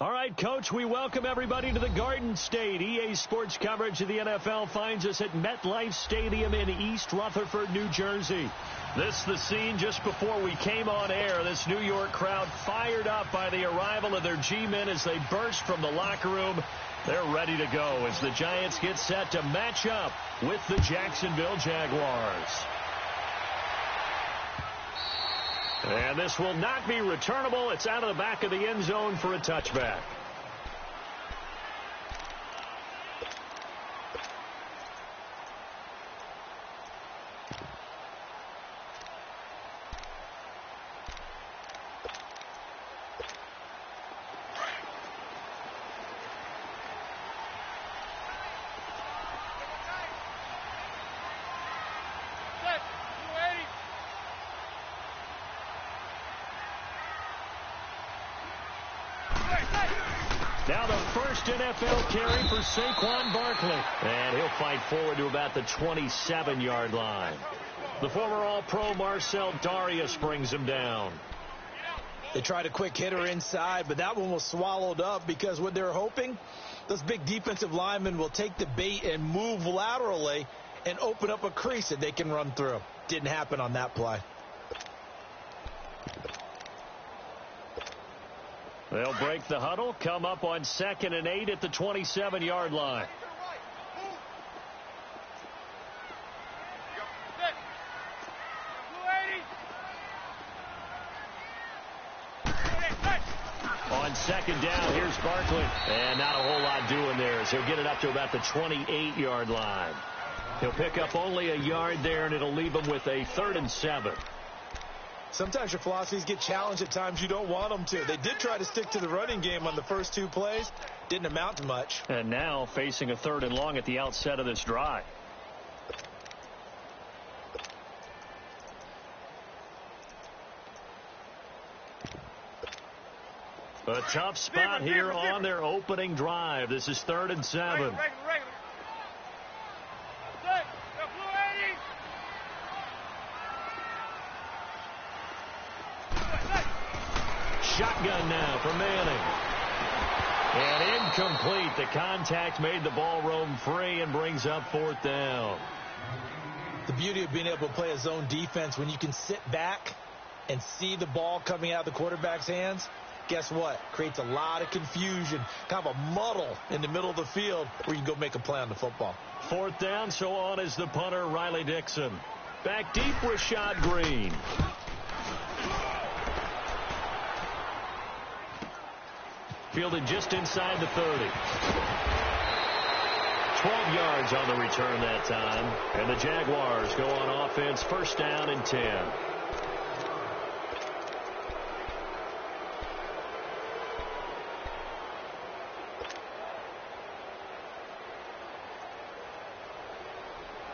All right, Coach, we welcome everybody to the Garden State. EA Sports coverage of the NFL finds us at MetLife Stadium in East Rutherford, New Jersey. This the scene just before we came on air. This New York crowd fired up by the arrival of their G-men as they burst from the locker room. They're ready to go as the Giants get set to match up with the Jacksonville Jaguars. And this will not be returnable. It's out of the back of the end zone for a touchback. Now the first NFL carry for Saquon Barkley. And he'll fight forward to about the 27-yard line. The former All-Pro Marcel Darius brings him down. They tried a quick hitter inside, but that one was swallowed up because what they're hoping, those big defensive linemen will take the bait and move laterally and open up a crease that they can run through. Didn't happen on that play. They'll break the huddle, come up on 2nd and 8 at the 27-yard line. On 2nd down, here's Barkley. And not a whole lot doing there as he'll get it up to about the 28-yard line. He'll pick up only a yard there, and it'll leave him with a 3rd and 7. Sometimes your philosophies get challenged at times you don't want them to. They did try to stick to the running game on the first 2 plays. Didn't amount to much. And now facing a 3rd and long at the outset of this drive. A tough spot here on their opening drive. This is 3rd and 7. Shotgun now for Manning. And incomplete. The contact made the ball roam free and brings up 4th down. The beauty of being able to play a zone defense when you can sit back and see the ball coming out of the quarterback's hands, guess what? Creates a lot of confusion, kind of a muddle in the middle of the field where you can go make a play on the football. 4th down, so on is the punter, Riley Dixon. Back deep, Rashad Green. Fielded just inside the 30. 12 yards on the return that time. And the Jaguars go on offense, 1st down and 10.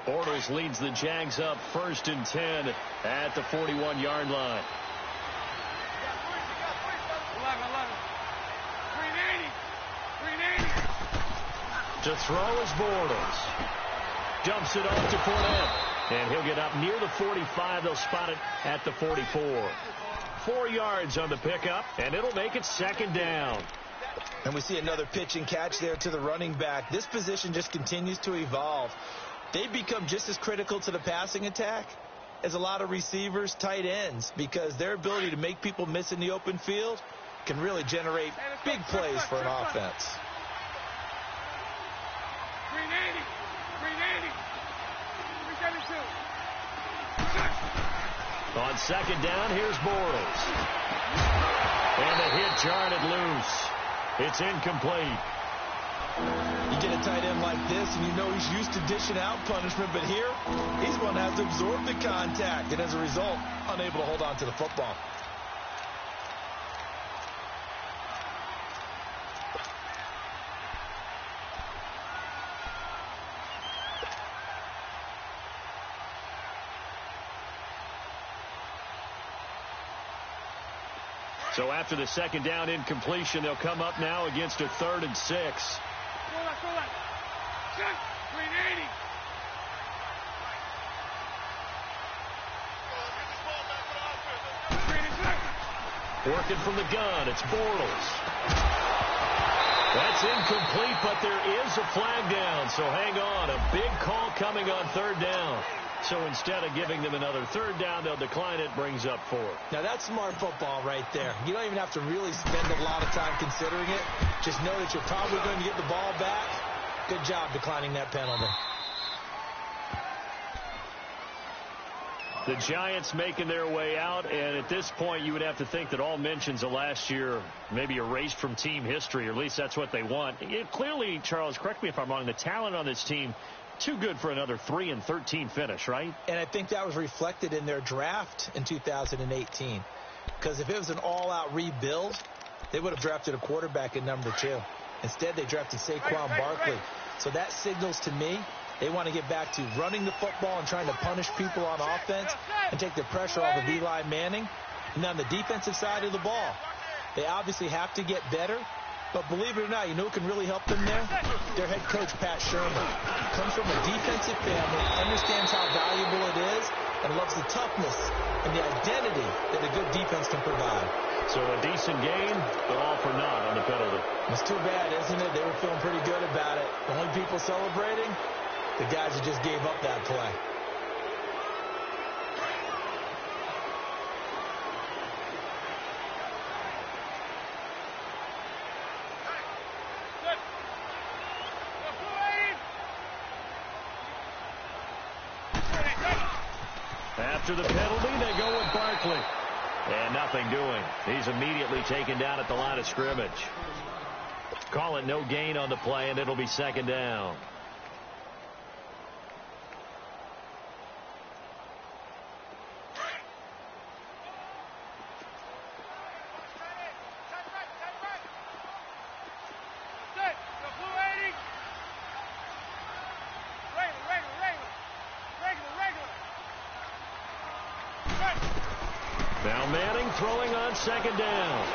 Bortles leads the Jags up 1st and 10 at the 41-yard line. To throw is Bortles. Dumps it off to Fournette. And he'll get up near the 45. They'll spot it at the 44. 4 yards on the pickup, and it'll make it 2nd down. And we see another pitch and catch there to the running back. This position just continues to evolve. They become just as critical to the passing attack as a lot of receivers, tight ends, because their ability to make people miss in the open field can really generate big plays for an offense. On 2nd down, here's Bortles. And the hit jarred it loose. It's incomplete. You get a tight end like this, and you know he's used to dishing out punishment, but here, he's going to have to absorb the contact, and as a result, unable to hold on to the football. So after the 2nd down incompletion, they'll come up now against a 3rd and 6. Working from the gun, it's Bortles. That's incomplete, but there is a flag down. So hang on. A big call coming on third down. So instead of giving them another third down, they'll decline it. Brings up 4. Now, that's smart football right there. You don't even have to really spend a lot of time considering it. Just know that you're probably going to get the ball back. Good job declining that penalty. The Giants making their way out, and at this point you would have to think that all mentions of last year maybe erased from team history, or at least that's what they want. Clearly, Charles, correct me if I'm wrong, the talent on this team too good for another 3-13 finish, right? And I think that was reflected in their draft in 2018. Because if it was an all-out rebuild, they would have drafted a quarterback at number 2. Instead, they drafted Saquon Barkley. So that signals to me they want to get back to running the football and trying to punish people on offense and take the pressure off of Eli Manning. And on the defensive side of the ball, they obviously have to get better. But believe it or not, you know who can really help them there? Their head coach, Pat Sherman. Comes from a defensive family, understands how valuable it is, and loves the toughness and the identity that a good defense can provide. So a decent game, but all for naught on the penalty. It's too bad, isn't it? They were feeling pretty good about it. The only people celebrating, the guys who just gave up that play. After the penalty, they go with Barkley. And nothing doing. He's immediately taken down at the line of scrimmage. Call it no gain on the play, and it'll be second down. Now Manning throwing on second down.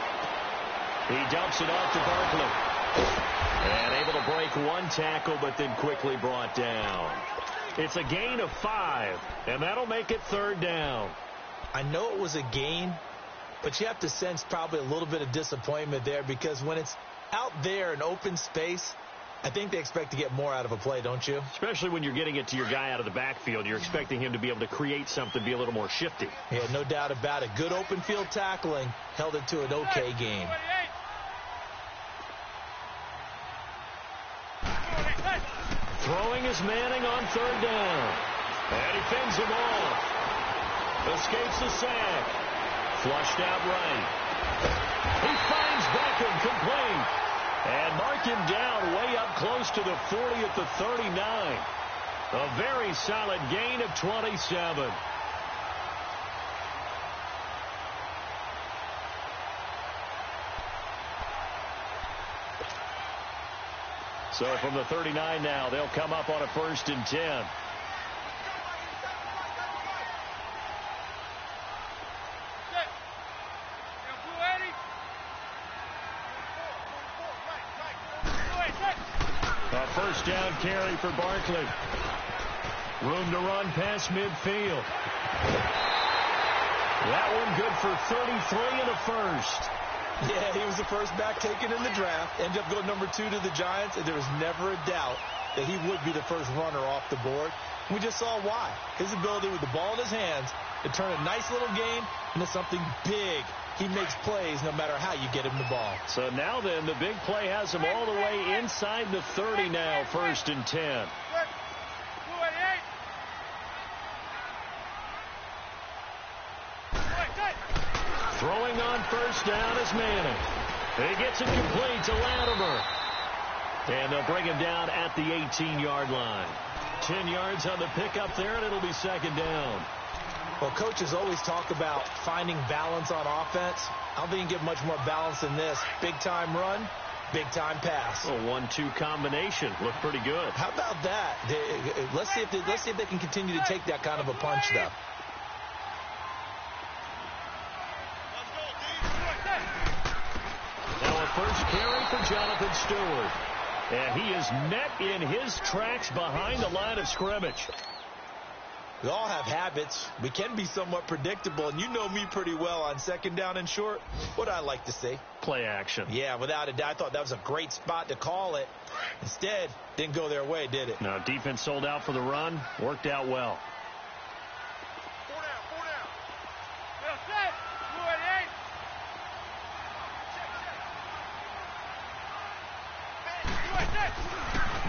He dumps it off to Barkley. And able to break one tackle, but then quickly brought down. It's a gain of 5, and that'll make it third down. I know it was a gain, but you have to sense probably a little bit of disappointment there, because when it's out there in open space, I think they expect to get more out of a play, don't you? Especially when you're getting it to your guy out of the backfield. You're expecting him to be able to create something, be a little more shifty. Yeah, no doubt about it. Good open field tackling held it to an okay game. Throwing is Manning on third down. And he fends him off. Escapes the sack. Flushed out right. He finds Beckham complete. And mark him down way up close to the 40 at the 39. A very solid gain of 27. So from the 39 now, they'll come up on a 1st and 10. A first down carry for Barkley. Room to run past midfield. That one good for 33 and a first. Yeah, he was the first back taken in the draft. Ended up going number 2 to the Giants, and there was never a doubt that he would be the first runner off the board. We just saw why. His ability with the ball in his hands to turn a nice little game into something big. He makes plays no matter how you get him the ball. So now then, the big play has him all the way inside the 30 now, 1st and 10. Throwing on first down is Manning. He gets it complete to Latimer. And they'll bring him down at the 18-yard line. 10 yards on the pickup there, and it'll be second down. Well, coaches always talk about finding balance on offense. I don't think you can get much more balance than this. Big-time run, big-time pass. A 1-2 combination. Looked pretty good. How about that? Let's see if they can continue to take that kind of a punch, though. Now a first carry for Jonathan Stewart. And he is met in his tracks behind the line of scrimmage. We all have habits. We can be somewhat predictable, and you know me pretty well on second down and short. What I like to see. Play action. Yeah, without a doubt. I thought that was a great spot to call it. Instead, didn't go their way, did it? No, defense sold out for the run. Worked out well.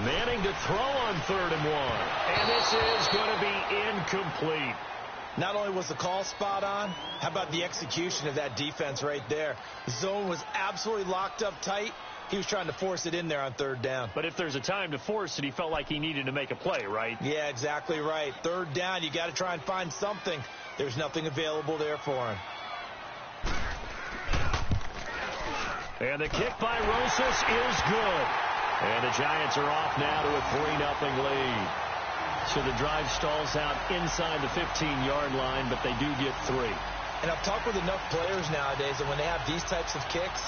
Manning to throw on 3rd and 1. And this is going to be incomplete. Not only was the call spot on, how about the execution of that defense right there? The zone was absolutely locked up tight. He was trying to force it in there on 3rd down. But if there's a time to force it, he felt like he needed to make a play, right? Yeah, exactly right. 3rd down, you got to try and find something. There's nothing available there for him. And the kick by Rosas is good. And the Giants are off now to a 3-0 lead. So the drive stalls out inside the 15-yard line, but they do get 3. And I've talked with enough players nowadays that when they have these types of kicks,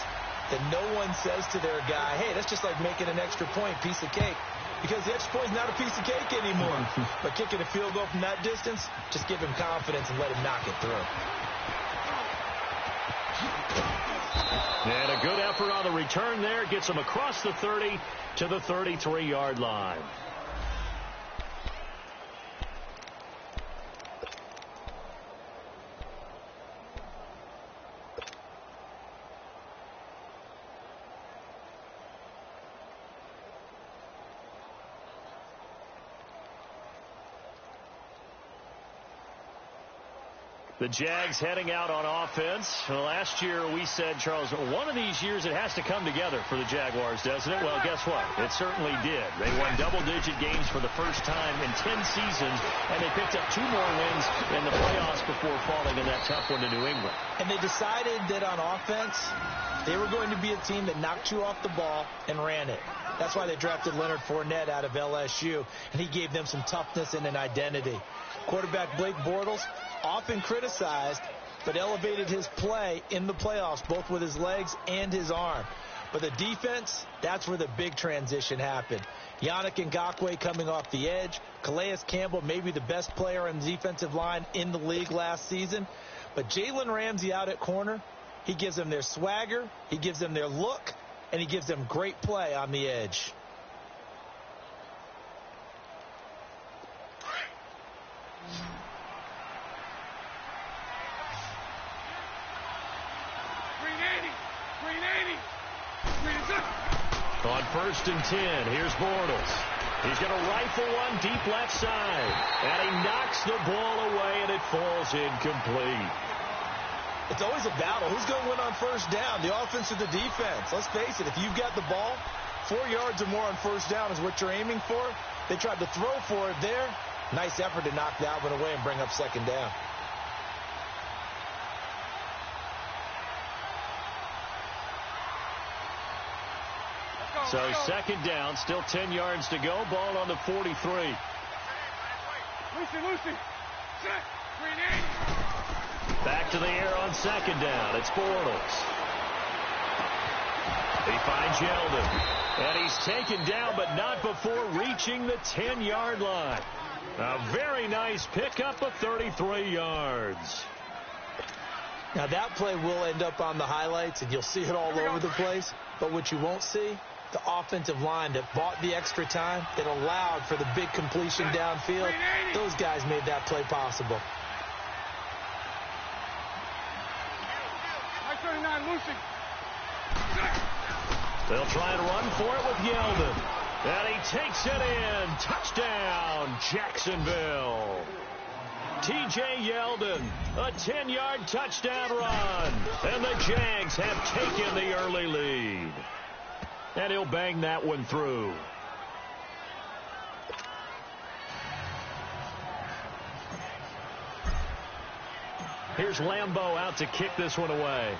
that no one says to their guy, hey, that's just like making an extra point, piece of cake. Because the extra point is not a piece of cake anymore. But kicking a field goal from that distance, just give him confidence and let him knock it through. And a good effort on the return there. Gets him across the 30 to the 33-yard line. The Jags heading out on offense. Well, last year we said, Charles, one of these years it has to come together for the Jaguars, doesn't it? Well, guess what? It certainly did. They won double-digit games for the first time in 10 seasons, and they picked up 2 more wins in the playoffs before falling in that tough one to New England. And they decided that on offense, they were going to be a team that knocked you off the ball and ran it. That's why they drafted Leonard Fournette out of LSU, and he gave them some toughness and an identity. Quarterback Blake Bortles, often criticized, but elevated his play in the playoffs, both with his legs and his arm. But the defense, that's where the big transition happened. Yannick Ngakoue coming off the edge. Calais Campbell, maybe the best player on the defensive line in the league last season. But Jalen Ramsey out at corner, he gives them their swagger, he gives them their look, and he gives them great play on the edge. On 1st and 10, here's Bortles. He's going to rifle one deep left side. And he knocks the ball away, and it falls incomplete. It's always a battle. Who's going to win on 1st down, the offense or the defense? Let's face it, if you've got the ball, 4 yards or more on 1st down is what you're aiming for. They tried to throw for it there. Nice effort to knock that one away and bring up 2nd down. So 2nd down, still 10 yards to go. Ball on the 43. Lucy. Set. 380. Back to the air on 2nd down. It's Bortles. He finds Yeldon. And he's taken down, but not before reaching the 10-yard line. A very nice pickup of 33 yards. Now, that play will end up on the highlights, and you'll see it all over the place. But what you won't see, the offensive line that bought the extra time, that allowed for the big completion downfield. Those guys made that play possible. 39, Lucy. They'll try and run for it with Yeldon. And he takes it in. Touchdown, Jacksonville. T.J. Yeldon, a 10-yard touchdown run. And the Jags have taken the early lead. And he'll bang that one through. Here's Lambeau out to kick this one away.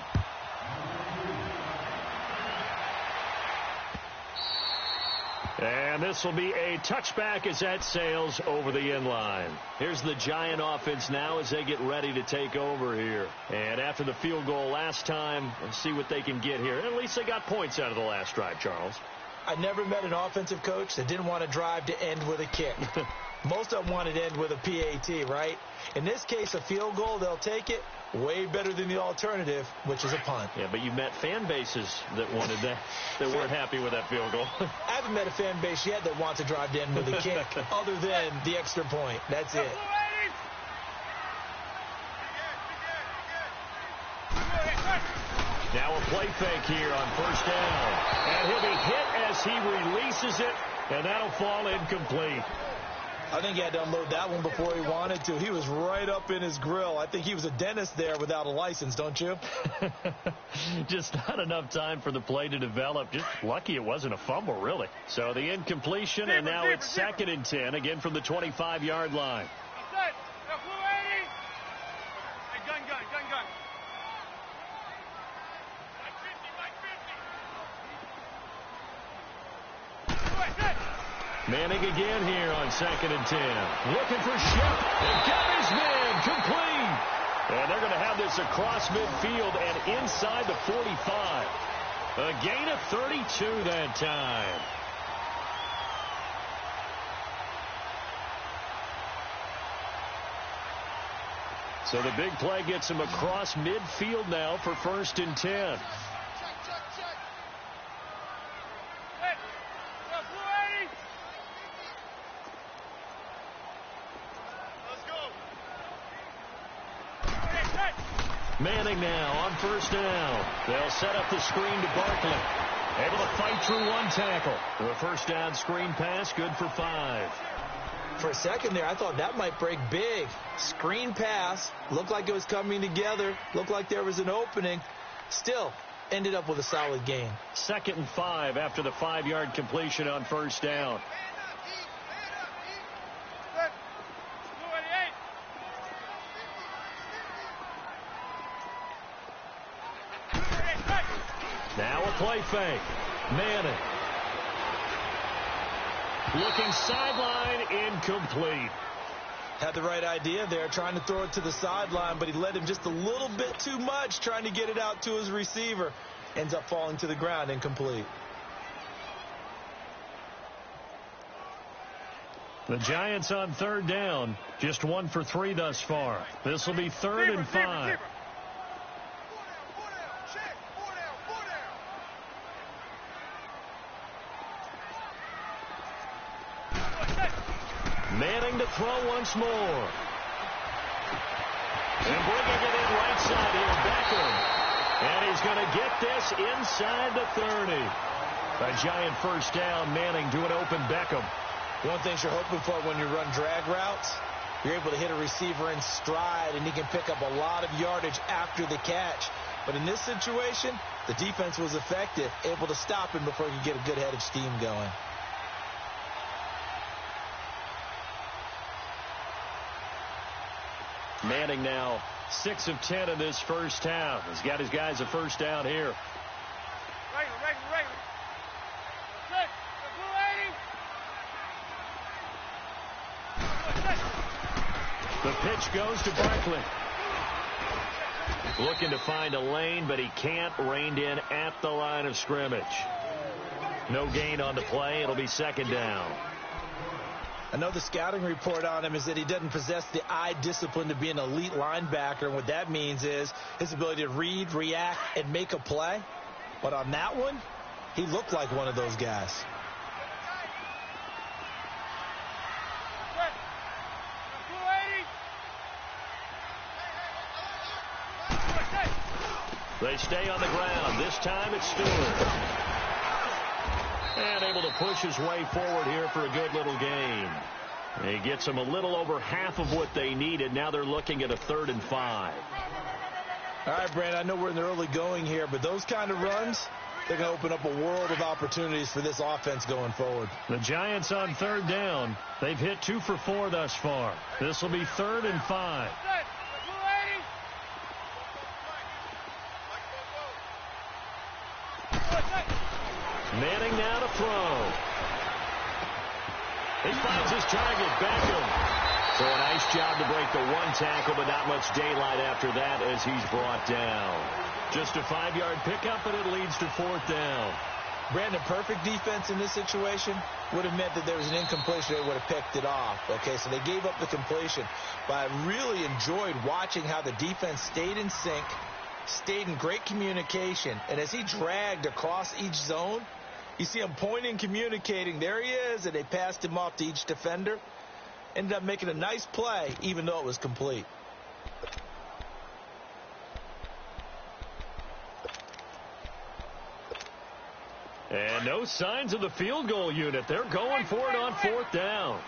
And this will be a touchback as that sails over the end line. Here's the Giant offense now as they get ready to take over here. And after the field goal last time, let's see what they can get here. At least they got points out of the last drive, Charles. I never met an offensive coach that didn't want to drive to end with a kick. Most of them want it to end with a PAT, right? In this case, a field goal, they'll take it. Way better than the alternative, which is a punt. Yeah, but you've met fan bases that wanted that, that weren't happy with that field goal. I haven't met a fan base yet that wants to drive to end with a kick other than the extra point. That's it. Now a play fake here on first down. And he'll be hit as he releases it, and that'll fall incomplete. I think he had to unload that one before he wanted to. He was right up in his grill. I think he was a dentist there without a license, don't you? Just not enough time for the play to develop. Just lucky it wasn't a fumble, really. So the incompletion, and now it's second and 10, again from the 25-yard line. Manning again here on second and 10. Looking for Shep. And got his man complete. And they're going to have this across midfield and inside the 45. A gain of 32 that time. So the big play gets him across midfield now for first and 10. Manning now on first down. They'll set up the screen to Barkley. Able to fight through one tackle. The first down screen pass, good for 5. For a second there, I thought that might break big. Screen pass. Looked like it was coming together. Looked like there was an opening. Still, ended up with a solid gain. Second and 5 after the 5-yard completion on first down. Now a play fake. Manning. Looking sideline, incomplete. Had the right idea there, trying to throw it to the sideline, but he led him just a little bit too much, trying to get it out to his receiver. Ends up falling to the ground, incomplete. The Giants on third down, just 1 for 3 thus far. This will be third and 5. Manning to throw once more. And bringing it in right side here, Beckham. And he's going to get this inside the 30. A Giant first down, Manning to an open Beckham. One thing you're hoping for when you run drag routes, you're able to hit a receiver in stride, and he can pick up a lot of yardage after the catch. But in this situation, the defense was effective, able to stop him before he could get a good head of steam going. Manning now 6 of 10 in this first half. He's got his guys a first down here. The pitch goes to Barkley. Looking to find a lane, but he can't. Reined in at the line of scrimmage. No gain on the play. It'll be second down. I know the scouting report on him is that he doesn't possess the eye discipline to be an elite linebacker. And what that means is his ability to read, react, and make a play. But on that one, he looked like one of those guys. They stay on the ground. This time it's Stewart. And able to push his way forward here for a good little gain. He gets them a little over half of what they needed. Now they're looking at a 3rd and 5. All right, Brand, I know we're in the early going here, but those kind of runs, they're going to open up a world of opportunities for this offense going forward. The Giants on third down. They've hit 2 for 4 thus far. This will be 3rd and 5. Manning now to throw. He finds his target, Beckham. So a nice job to break the one tackle, but not much daylight after that as he's brought down. Just a 5-yard pickup, and it leads to 4th down. Brandon, perfect defense in this situation would have meant that there was an incompletion. They would have picked it off. Okay, so they gave up the completion. But I really enjoyed watching how the defense stayed in sync, stayed in great communication. And as he dragged across each zone, you see him pointing, communicating. There he is, and they passed him off to each defender. Ended up making a nice play, even though it was complete. And no signs of the field goal unit. They're going for it on 4th down.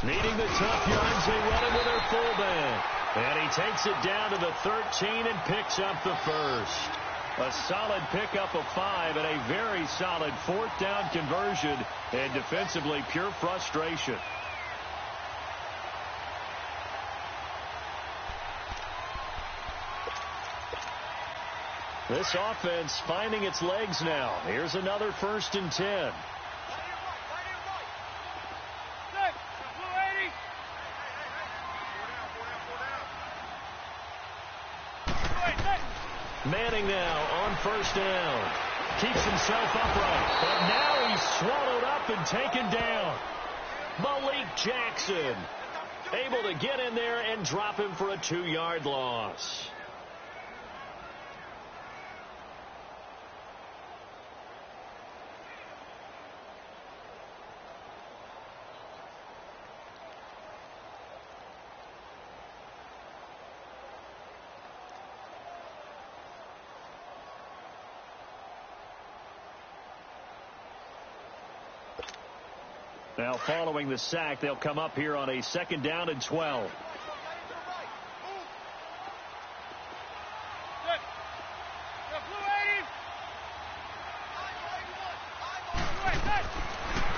Needing the tough yards, they run it with their fullback. And he takes it down to the 13 and picks up the first. A solid pickup of 5 and a very solid 4th down conversion. And defensively, pure frustration. This offense finding its legs now. Here's another 1st and 10. Manning now on 1st down. Keeps himself upright. But now he's swallowed up and taken down. Malik Jackson able to get in there and drop him for a 2-yard loss. Now following the sack, they'll come up here on a 2nd down and 12.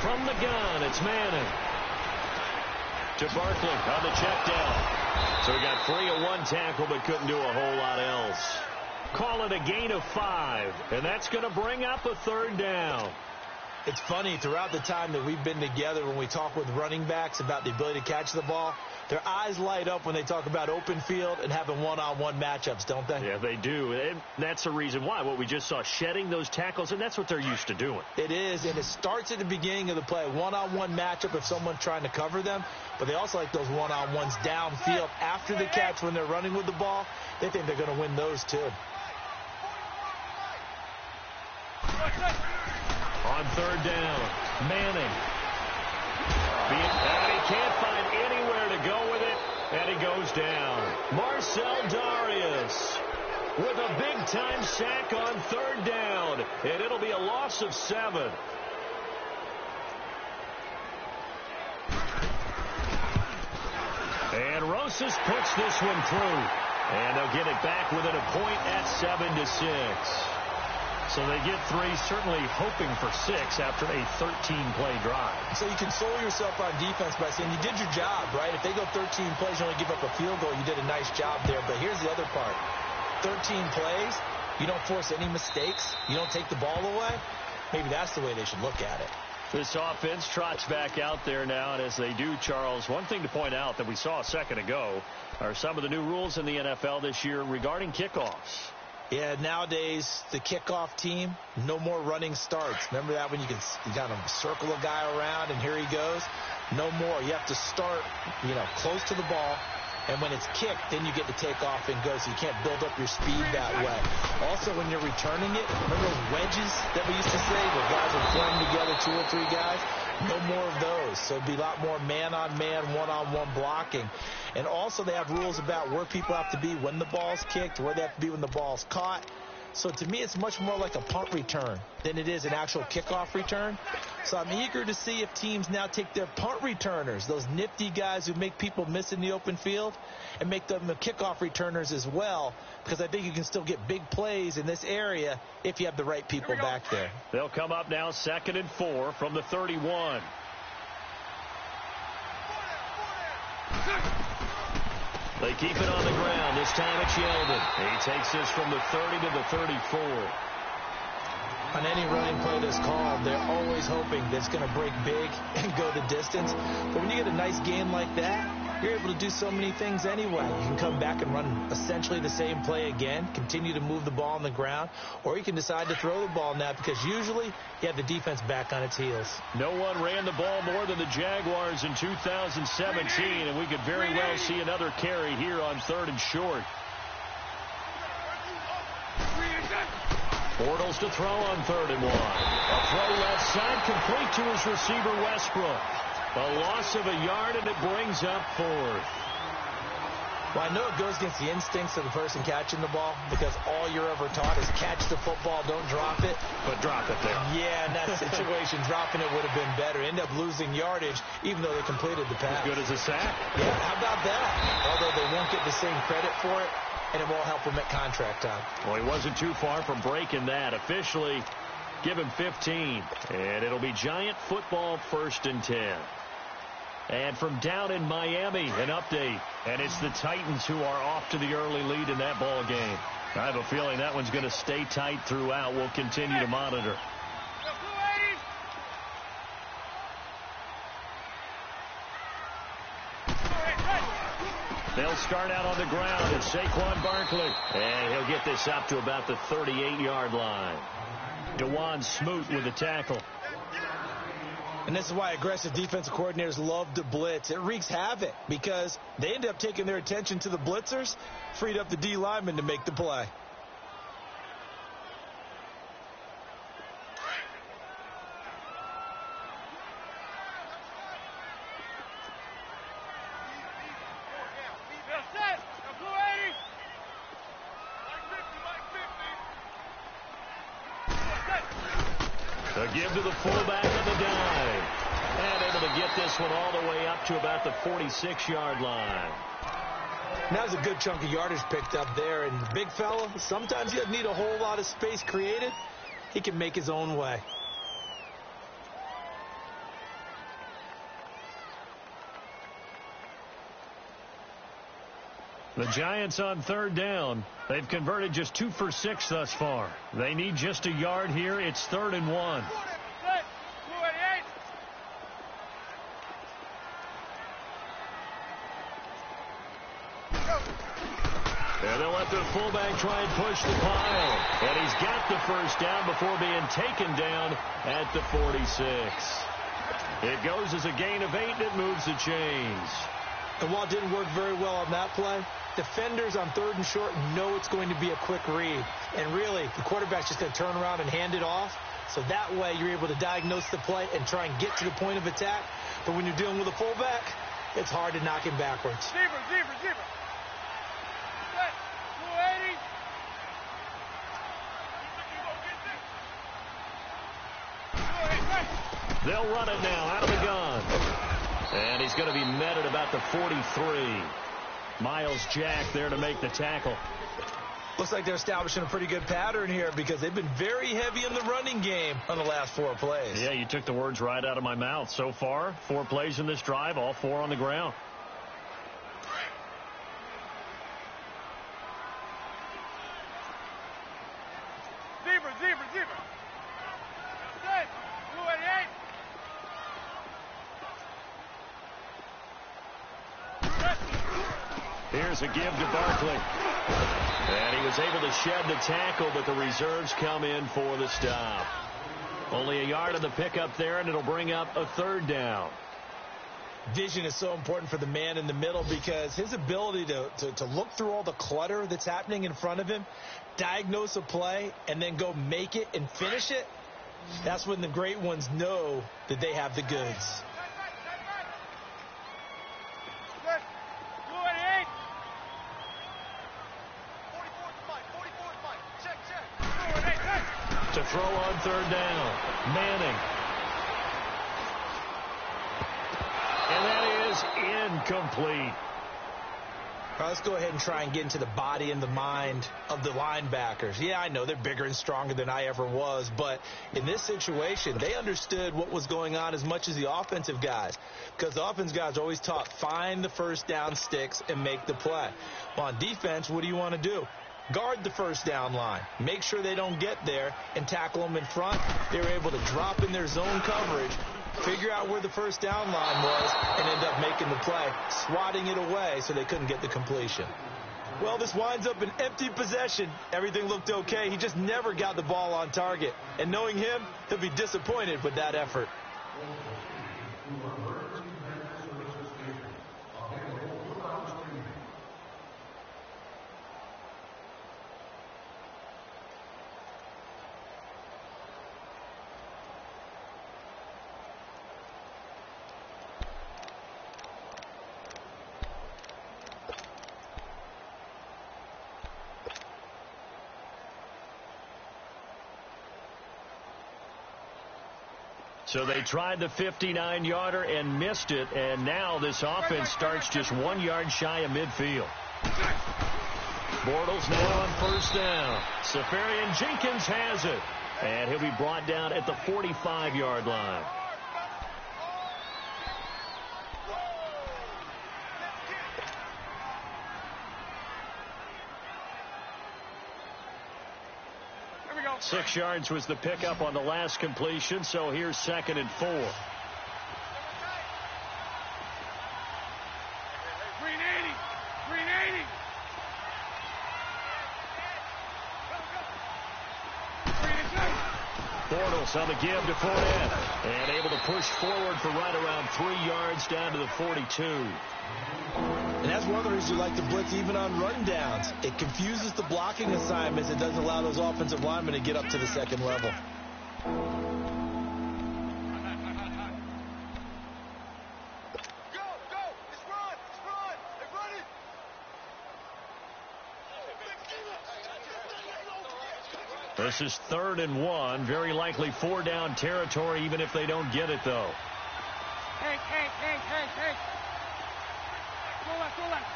From the gun, it's Manning. To Barkley on the check down. So he got free of 1 tackle but couldn't do a whole lot else. Call it a gain of 5. And that's going to bring up a 3rd down. It's funny, throughout the time that we've been together, when we talk with running backs about the ability to catch the ball, their eyes light up when they talk about open field and having one-on-one matchups, don't they? Yeah, they do. And that's the reason why. What we just saw, shedding those tackles, and that's what they're used to doing. It is, and it starts at the beginning of the play. One-on-one matchup if someone's trying to cover them, but they also like those one-on-ones downfield after the catch when they're running with the ball. They think they're going to win those too. On 3rd down, Manning. And he can't find anywhere to go with it, and he goes down. Marcel Darius with a big-time sack on 3rd down, and it'll be a loss of 7. And Rosas puts this one through, and they'll get it back within a point at 7-6. So they get 3, certainly hoping for 6 after a 13-play drive. So you console yourself on defense by saying you did your job, right? If they go 13 plays, you only give up a field goal, you did a nice job there. But here's the other part. 13 plays, you don't force any mistakes, you don't take the ball away. Maybe that's the way they should look at it. This offense trots back out there now, and as they do, Charles, one thing to point out that we saw a second ago are some of the new rules in the NFL this year regarding kickoffs. Yeah, nowadays, the kickoff team, no more running starts. Remember that when you got to circle a guy around and here he goes? No more. You have to start, close to the ball. And when it's kicked, then you get to take off and go, so you can't build up your speed that way. Also, when you're returning it, remember those wedges that we used to say where guys would form together, 2 or 3 guys? No more of those. So it'd be a lot more man-on-man, one-on-one blocking. And also they have rules about where people have to be when the ball's kicked, where they have to be when the ball's caught. So to me, it's much more like a punt return than it is an actual kickoff return. So I'm eager to see if teams now take their punt returners, those nifty guys who make people miss in the open field, and make them the kickoff returners as well, because I think you can still get big plays in this area if you have the right people back there. They'll come up now 2nd and 4 from the 31. They keep it on the ground. This time it's Yeldon. He takes this from the 30 to the 34. On any running play that's called, they're always hoping that it's going to break big and go the distance. But when you get a nice game like that, you're able to do so many things anyway. You can come back and run essentially the same play again, continue to move the ball on the ground, or you can decide to throw the ball now because usually you have the defense back on its heels. No one ran the ball more than the Jaguars in 2017, and we could very well see another carry here on 3rd and short. Bortles to throw on 3rd and 1. A throw left side complete to his receiver Westbrook. A loss of a yard, and it brings up 4th. Well, I know it goes against the instincts of the person catching the ball because all you're ever taught is catch the football, don't drop it. But drop it there. Yeah, in that situation, dropping it would have been better. End up losing yardage even though they completed the pass. As good as a sack. Yeah, how about that? Although they won't get the same credit for it, and it won't help him at contract time. Well, he wasn't too far from breaking that. Officially, give him 15. And it'll be Giant football 1st and 10. And from down in Miami, an update. And it's the Titans who are off to the early lead in that ball game. I have a feeling that one's going to stay tight throughout. We'll continue to monitor. They'll start out on the ground. It's Saquon Barkley. And he'll get this up to about the 38-yard line. DeJuan Smoot with the tackle. And this is why aggressive defensive coordinators love to blitz. It wreaks havoc because they end up taking their attention to the blitzers, freed up the D lineman to make the play. A give to the fullback on the dive. And able to get this one all the way up to about the 46-yard line. That was a good chunk of yardage picked up there. And the big fella, sometimes he doesn't need a whole lot of space created. He can make his own way. The Giants on 3rd down. They've converted just 2 for 6 thus far. They need just a yard here. It's 3rd and 1. And they'll let the fullback try and push the pile. And he's got the 1st down before being taken down at the 46. It goes as a gain of 8, and it moves the chains. And while it didn't work very well on that play, defenders on 3rd and short know it's going to be a quick read. And really, the quarterback's just going to turn around and hand it off. So that way, you're able to diagnose the play and try and get to the point of attack. But when you're dealing with a fullback, it's hard to knock him backwards. Zebra. Set. 280. They'll run it now out of the gun. And he's going to be met at about the 43. Miles Jack there to make the tackle. Looks like they're establishing a pretty good pattern here because they've been very heavy in the running game on the last 4 plays. Yeah, you took the words right out of my mouth. So far, 4 plays in this drive, all 4 on the ground. Zebra. Set. 288. Here's a give to Barkley. And he was able to shed the tackle, but the reserves come in for the stop. Only a yard of the pickup there, and it'll bring up a 3rd down. Vision is so important for the man in the middle because his ability to look through all the clutter that's happening in front of him, diagnose a play, and then go make it and finish it, that's when the great ones know that they have the goods. To throw on 3rd down, Manning. And that is incomplete. All right, let's go ahead and try and get into the body and the mind of the linebackers. Yeah, I know they're bigger and stronger than I ever was, but in this situation, they understood what was going on as much as the offensive guys, because the offensive guys are always taught, find the 1st down sticks and make the play. Well, on defense, what do you want to do? Guard the first down line. Make sure they don't get there and tackle them in front. They were able to drop in their zone coverage, figure out where the first down line was, and end up making the play, swatting it away so they couldn't get the completion. Well, this winds up an empty possession. Everything looked okay. He just never got the ball on target. And knowing him, he'll be disappointed with that effort. So they tried the 59-yarder and missed it, and now this offense starts just 1 yard shy of midfield. Bortles now on first down. Safarian Jenkins has it, and he'll be brought down at the 45-yard line. Here we go. 6 yards was the pickup on the last completion, so here's 2nd and 4. 380. 380. Bortles on the give to Fournette, and able to push forward for right around 3 yards down to the 42. And that's one of the reasons you like to blitz even on rundowns. It confuses the blocking assignments. It doesn't allow those offensive linemen to get up to the second level. Go, go. Let's run. They're running. This is 3rd and 1. Very likely 4 down territory, even if they don't get it, though. Hank. Go left.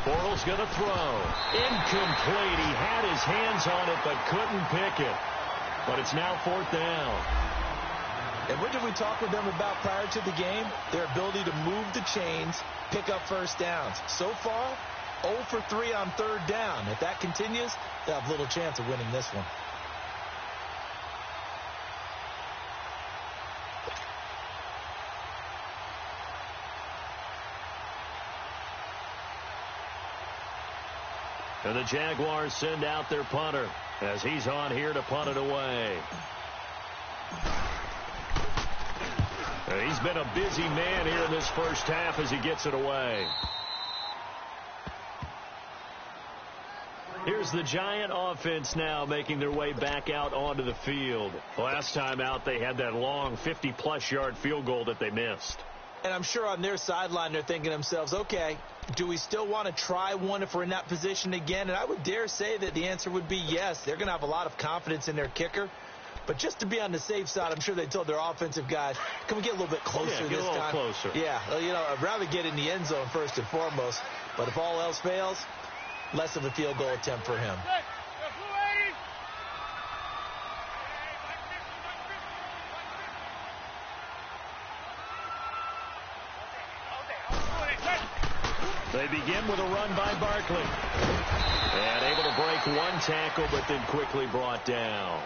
Bortles going to throw. Incomplete. He had his hands on it, but couldn't pick it. But it's now 4th down. And what did we talk with them about prior to the game? Their ability to move the chains, pick up first downs. So far, 0 for 3 on 3rd down. If that continues, they'll have little chance of winning this one. And the Jaguars send out their punter as he's on here to punt it away. He's been a busy man here in this first half as he gets it away. Here's the Giant offense now making their way back out onto the field. Last time out, they had that long 50-plus yard field goal that they missed. And I'm sure on their sideline they're thinking to themselves, okay, do we still want to try one if we're in that position again? And I would dare say that the answer would be yes. They're going to have a lot of confidence in their kicker. But just to be on the safe side, I'm sure they told their offensive guys, can we get a little bit closer this time? Get a little closer. Yeah, you know, I'd rather get in the end zone first and foremost. But if all else fails, less of a field goal attempt for him. They begin with a run by Barkley. And able to break one tackle, but then quickly brought down.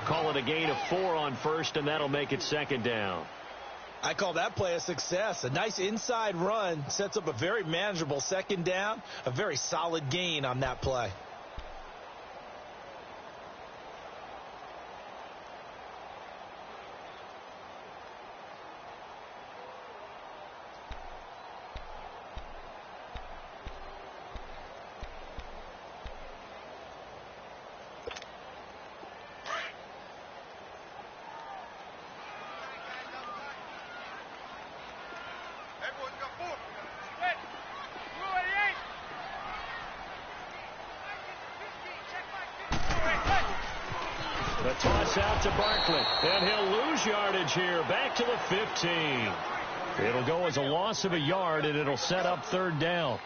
Call it a gain of 4 on first, and that'll make it 2nd down. I call that play a success. A nice inside run sets up a very manageable 2nd down. A very solid gain on that play. The toss out to Barkley, and he'll lose yardage here, back to the 15. It'll go as a loss of a yard, and it'll set up 3rd down.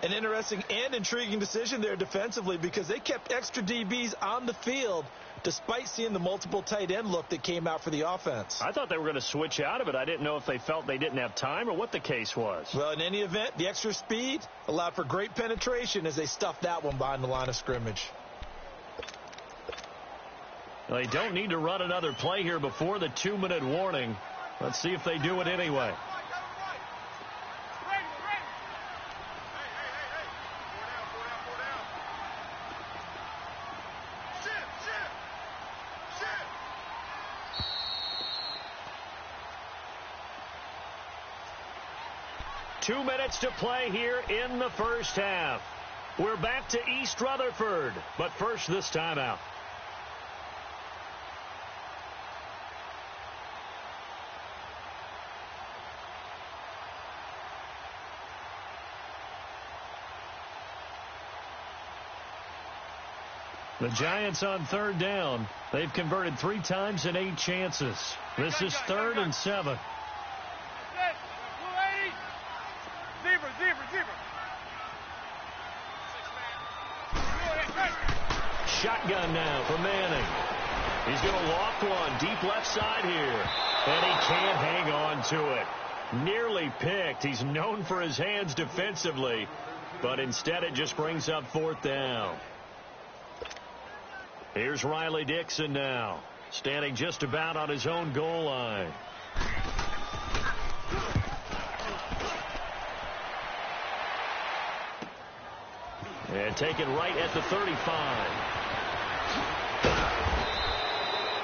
An interesting and intriguing decision there defensively because they kept extra DBs on the field despite seeing the multiple tight end look that came out for the offense. I thought they were going to switch out of it. I didn't know if they felt they didn't have time or what the case was. Well, in any event, the extra speed allowed for great penetration as they stuffed that one behind the line of scrimmage. They don't need to run another play here before the 2-minute warning. Let's see if they do it anyway. Two minutes to play here in the first half. We're back to East Rutherford, but first this timeout. The Giants on third down. They've converted 3 times in 8 chances. This is 3rd and 7. Shotgun now for Manning. He's going to loft one deep left side here. And he can't hang on to it. Nearly picked. He's known for his hands defensively. But instead it just brings up 4th down. Here's Riley Dixon now. Standing just about on his own goal line. And taken right at the 35.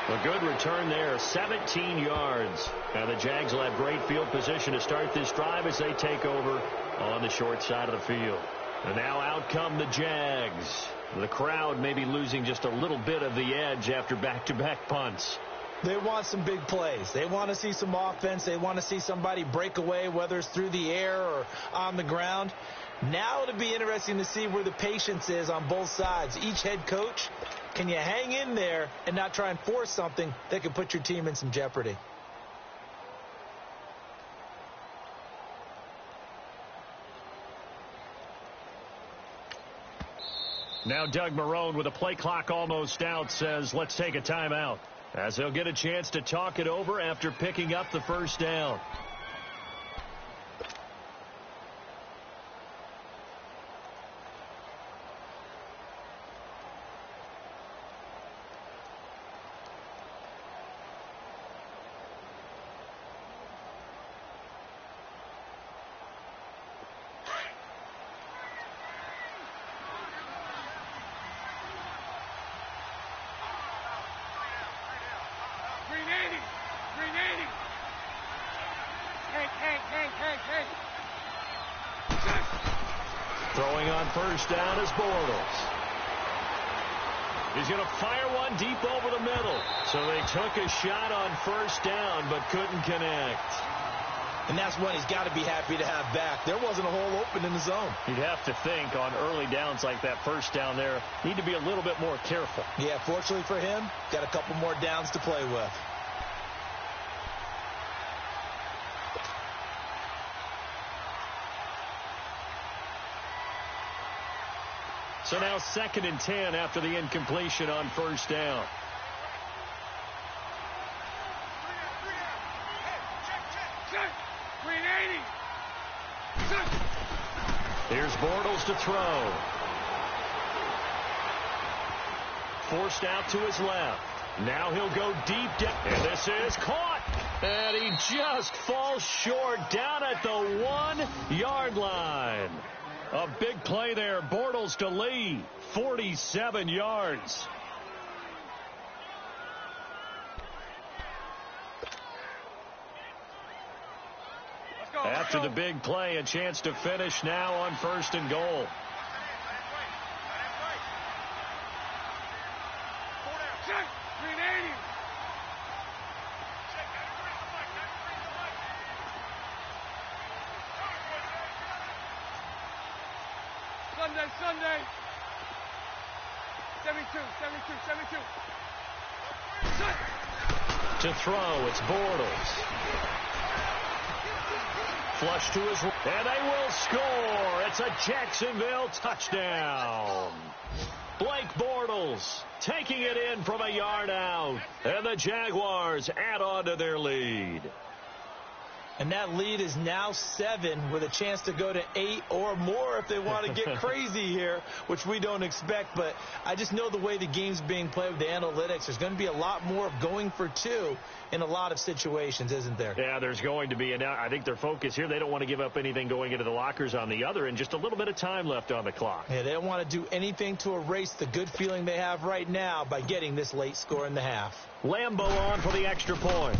A good return there, 17 yards. And the Jags will have great field position to start this drive as they take over on the short side of the field. And now out come the Jags. The crowd may be losing just a little bit of the edge after back-to-back punts. They want some big plays. They want to see some offense. They want to see somebody break away, whether it's through the air or on the ground. Now it'll be interesting to see where the patience is on both sides. Each head coach, can you hang in there and not try and force something that could put your team in some jeopardy? Now Doug Marrone, with a play clock almost out, says let's take a timeout, as he'll get a chance to talk it over after picking up the first down. Throwing on first down is Bortles. He's going to fire one deep over the middle. So they took a shot on first down but couldn't connect. And that's one he's got to be happy to have back. There wasn't a hole open in the zone. You'd have to think on early downs like that first down there, need to be a little bit more careful. Yeah, fortunately for him, got a couple more downs to play with. So now 2nd and 10 after the incompletion on first down. Here's Bortles to throw. Forced out to his left. Now he'll go deep down. And this is caught. And he just falls short down at the 1-yard line. A big play there. Bortles to Lee. 47 yards. After the big play, a chance to finish now on 1st and goal. Sunday. 72. To throw, it's Bortles. Flush to his, and they will score. It's a Jacksonville touchdown. Blake Bortles taking it in from a yard out, and the Jaguars add on to their lead. And that lead is now 7 with a chance to go to 8 or more if they want to get crazy here, which we don't expect. But I just know the way the game's being played with the analytics, there's going to be a lot more of going for 2 in a lot of situations, isn't there? Yeah, there's going to be. And now I think their focus here, they don't want to give up anything going into the lockers on the other, and just a little bit of time left on the clock. Yeah, they don't want to do anything to erase the good feeling they have right now by getting this late score in the half. Lambeau on for the extra point.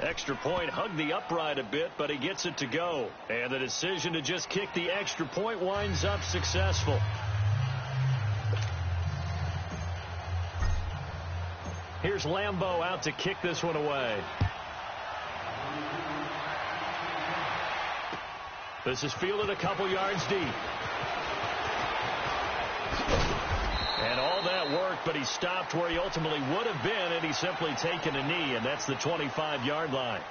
Extra point hugged the upright a bit, but he gets it to go. And the decision to just kick the extra point winds up successful. Here's Lambeau out to kick this one away. This is fielded a couple yards deep. And all that worked, but he stopped where he ultimately would have been, and he's simply taken a knee, and that's the 25-yard line.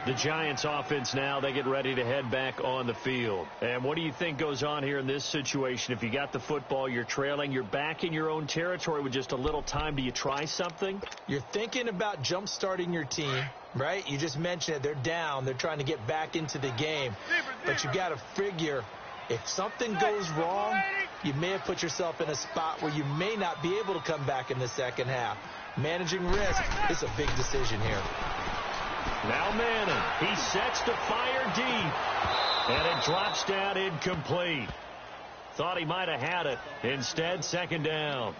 The Giants offense now, they get ready to head back on the field. And what do you think goes on here in this situation? If you got the football, you're trailing, you're back in your own territory with just a little time. Do you try something? You're thinking about jump-starting your team, right? You just mentioned it. They're down. They're trying to get back into the game. But you got to figure if something goes wrong, you may have put yourself in a spot where you may not be able to come back in the second half. Managing risk is a big decision here. Now Manning, he sets to fire deep, and it drops down incomplete. Thought he might have had it. Instead, second down.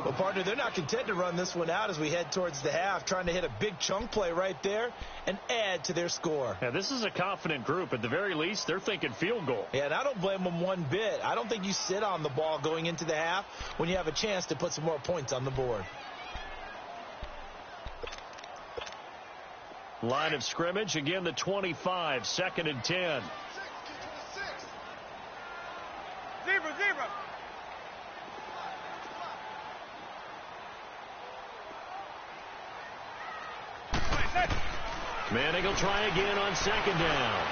Well, partner, they're not content to run this one out as we head towards the half, trying to hit a big chunk play right there and add to their score. Now, this is a confident group. At the very least, they're thinking field goal. Yeah, and I don't blame them one bit. I don't think you sit on the ball going into the half when you have a chance to put some more points on the board. Line of scrimmage, again the 25, 2nd and 10. Zebra. Manning will try again on second down.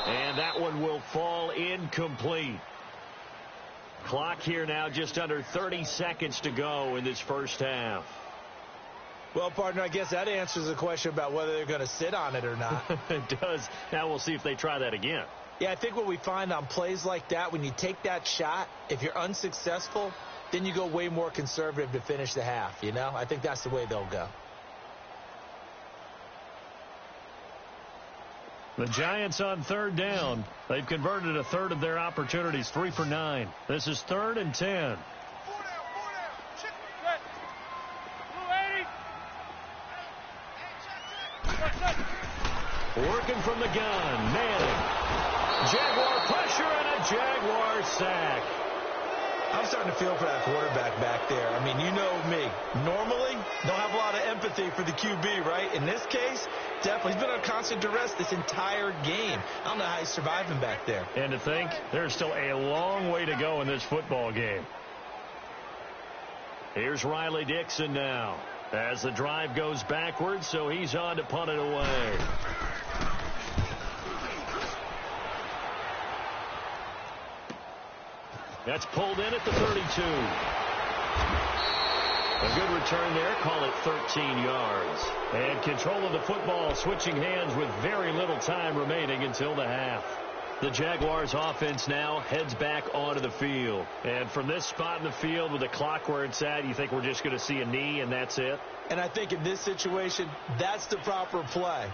And that one will fall incomplete. Clock here now just under 30 seconds to go in this first half. Well, partner, I guess that answers the question about whether they're going to sit on it or not. It does. Now we'll see if they try that again. Yeah, I think what we find on plays like that, when you take that shot, if you're unsuccessful, then you go way more conservative to finish the half, you know? I think that's the way they'll go. The Giants on third down. They've converted a third of their opportunities, 3 for 9. This is 3rd and 10. Working from the gun, Manning. Jaguar pressure and a Jaguar sack. I'm starting to feel for that quarterback back there. I mean, you know me. Normally, don't have a lot of empathy for the QB, right? In this case, definitely. He's been under constant duress this entire game. I don't know how he's surviving back there. And to think, there's still a long way to go in this football game. Here's Riley Dixon now as the drive goes backwards, so he's on to punt it away. That's pulled in at the 32. A good return there. Call it 13 yards. And control of the football switching hands with very little time remaining until the half. The Jaguars offense now heads back onto the field. And from this spot in the field with the clock where it's at, you think we're just going to see a knee and that's it? And I think in this situation, that's the proper play.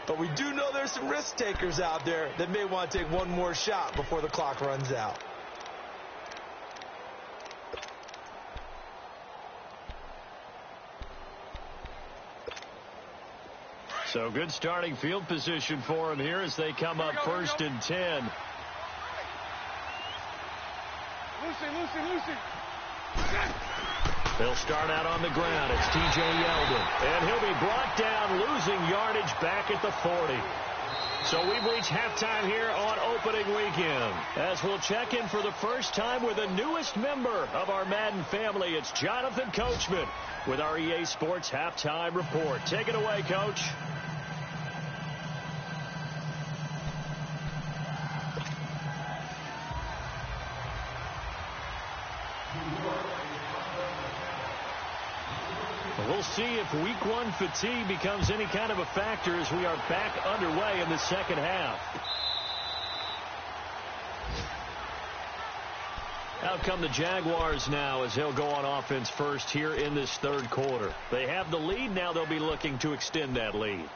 But we do know there's some risk takers out there that may want to take one more shot before the clock runs out. So good starting field position for them here as they come up 1st and 10. Lucy. They'll start out on the ground. It's T.J. Yeldon. And he'll be brought down, losing yardage back at the 40. So we've reached halftime here on opening weekend, as we'll check in for the first time with the newest member of our Madden family. It's Jonathan Coachman with our EA Sports Halftime Report. Take it away, Coach. We'll see if week one fatigue becomes any kind of a factor as we are back underway in the second half. Out come the Jaguars now as they'll go on offense first here in this third quarter. They have the lead. Now they'll be looking to extend that lead.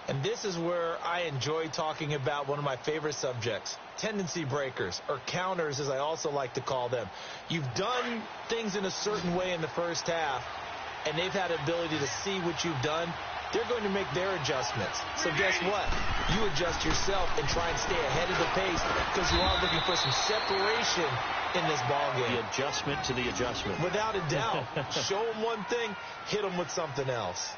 And this is where I enjoy talking about one of my favorite subjects, tendency breakers, or counters as I also like to call them. You've done things in a certain way in the first half, and they've had the ability to see what you've done. They're going to make their adjustments. So guess what? You adjust yourself and try and stay ahead of the pace because you are looking for some separation in this ball game. The adjustment to the adjustment. Without a doubt. Show them one thing, hit them with something else.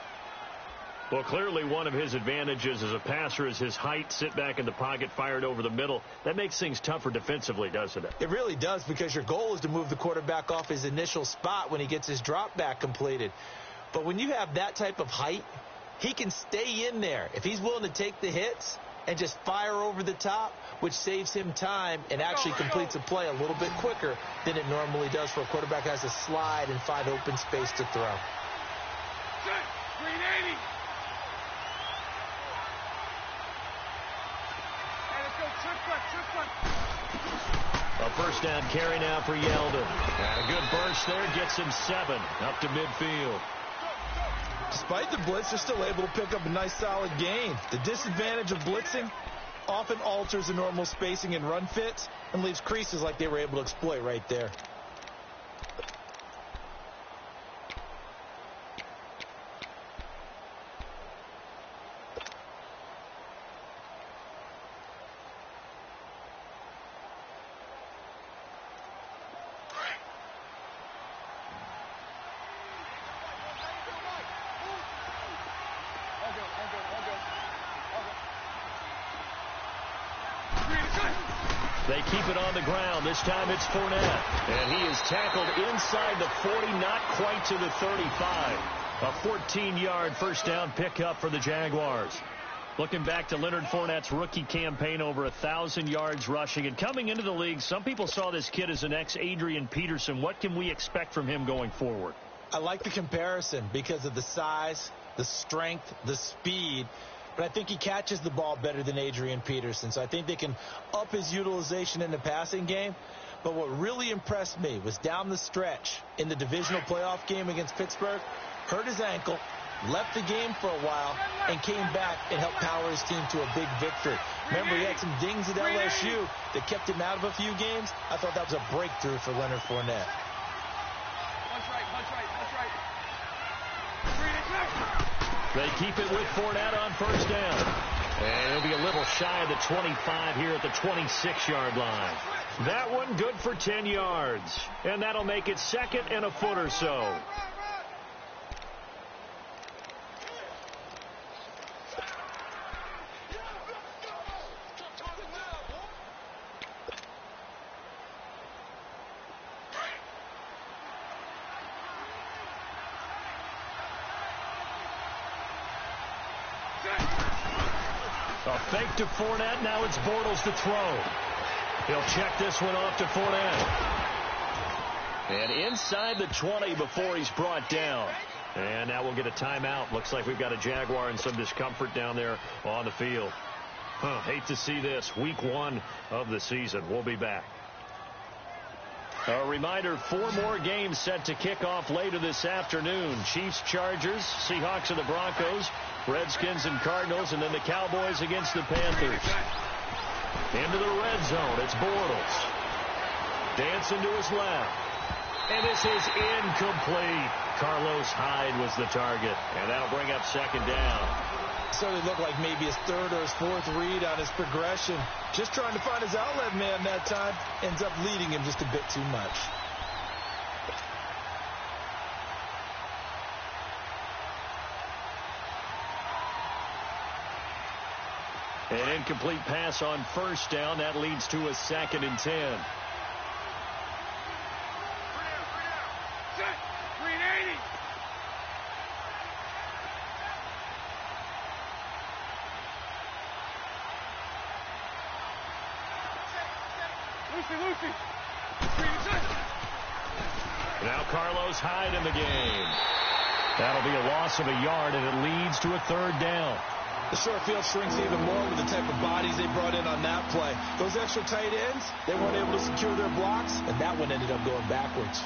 Well, clearly one of his advantages as a passer is his height, sit back in the pocket, fired over the middle. That makes things tougher defensively, doesn't it? It really does, because your goal is to move the quarterback off his initial spot when he gets his drop back completed. But when you have that type of height, he can stay in there. If he's willing to take the hits and just fire over the top, which saves him time and actually completes a play a little bit quicker than it normally does for a quarterback who has to slide and find open space to throw. 380. A first down carry now for Yeldon. And a good burst there gets him 7 up to midfield. Despite the blitz, they're still able to pick up a nice solid gain. The disadvantage of blitzing often alters the normal spacing and run fits and leaves creases like they were able to exploit right there. They keep it on the ground. This time it's Fournette. And he is tackled inside the 40, not quite to the 35. A 14-yard first down pickup for the Jaguars. Looking back to Leonard Fournette's rookie campaign, over 1,000 yards rushing. And coming into the league, some people saw this kid as an ex-Adrian Peterson. What can we expect from him going forward? I like the comparison because of the size, the strength, the speed. But I think he catches the ball better than Adrian Peterson. So I think they can up his utilization in the passing game. But what really impressed me was down the stretch in the divisional playoff game against Pittsburgh, hurt his ankle, left the game for a while, and came back and helped power his team to a big victory. Remember, he had some dings at LSU that kept him out of a few games. I thought that was a breakthrough for Leonard Fournette. Punch right. They keep it with Fournette on first down. And he'll be a little shy of the 25 here at the 26-yard line. That one good for 10 yards. And that'll make it second and a foot or so. A fake to Fournette. Now it's Bortles to throw. He'll check this one off to Fournette. And inside the 20 before he's brought down. And now we'll get a timeout. Looks like we've got a Jaguar and some discomfort down there on the field. Hate to see this. Week 1 of the season. We'll be back. A reminder, 4 more games set to kick off later this afternoon. Chiefs, Chargers, Seahawks and the Broncos, Redskins and Cardinals, and then the Cowboys against the Panthers. Into the red zone, it's Bortles. Dancing to his left. And this is incomplete. Carlos Hyde was the target, and that'll bring up second down. Certainly looked like maybe his third or his fourth read on his progression. Just trying to find his outlet man that time. Ends up leading him just a bit too much. An incomplete pass on first down. That leads to a 2nd and 10. Now Carlos Hyde in the game. That'll be a loss of a yard, and it leads to a 3rd down. The short field shrinks even more with the type of bodies they brought in on that play. Those extra tight ends, they weren't able to secure their blocks, and that one ended up going backwards.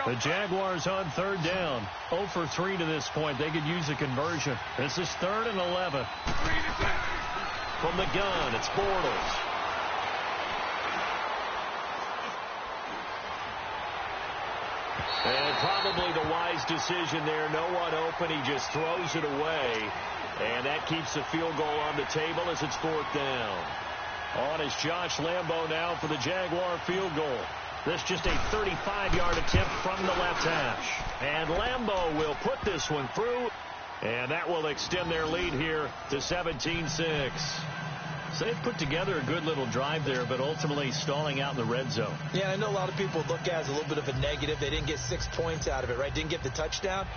The Jaguars on 3rd down. 0 for 3 to this point. They could use a conversion. This is 3rd and 11. From the gun, it's Bortles. And probably the wise decision there. No one open. He just throws it away. And that keeps the field goal on the table as it's 4th down. On is Josh Lambo now for the Jaguar field goal. This just a 35-yard attempt from the left hash. And Lambo will put this one through. And that will extend their lead here to 17-6. So they put together a good little drive there, but ultimately stalling out in the red zone. Yeah, I know a lot of people look at it as a little bit of a negative. They didn't get 6 points out of it, right? Didn't get the touchdown.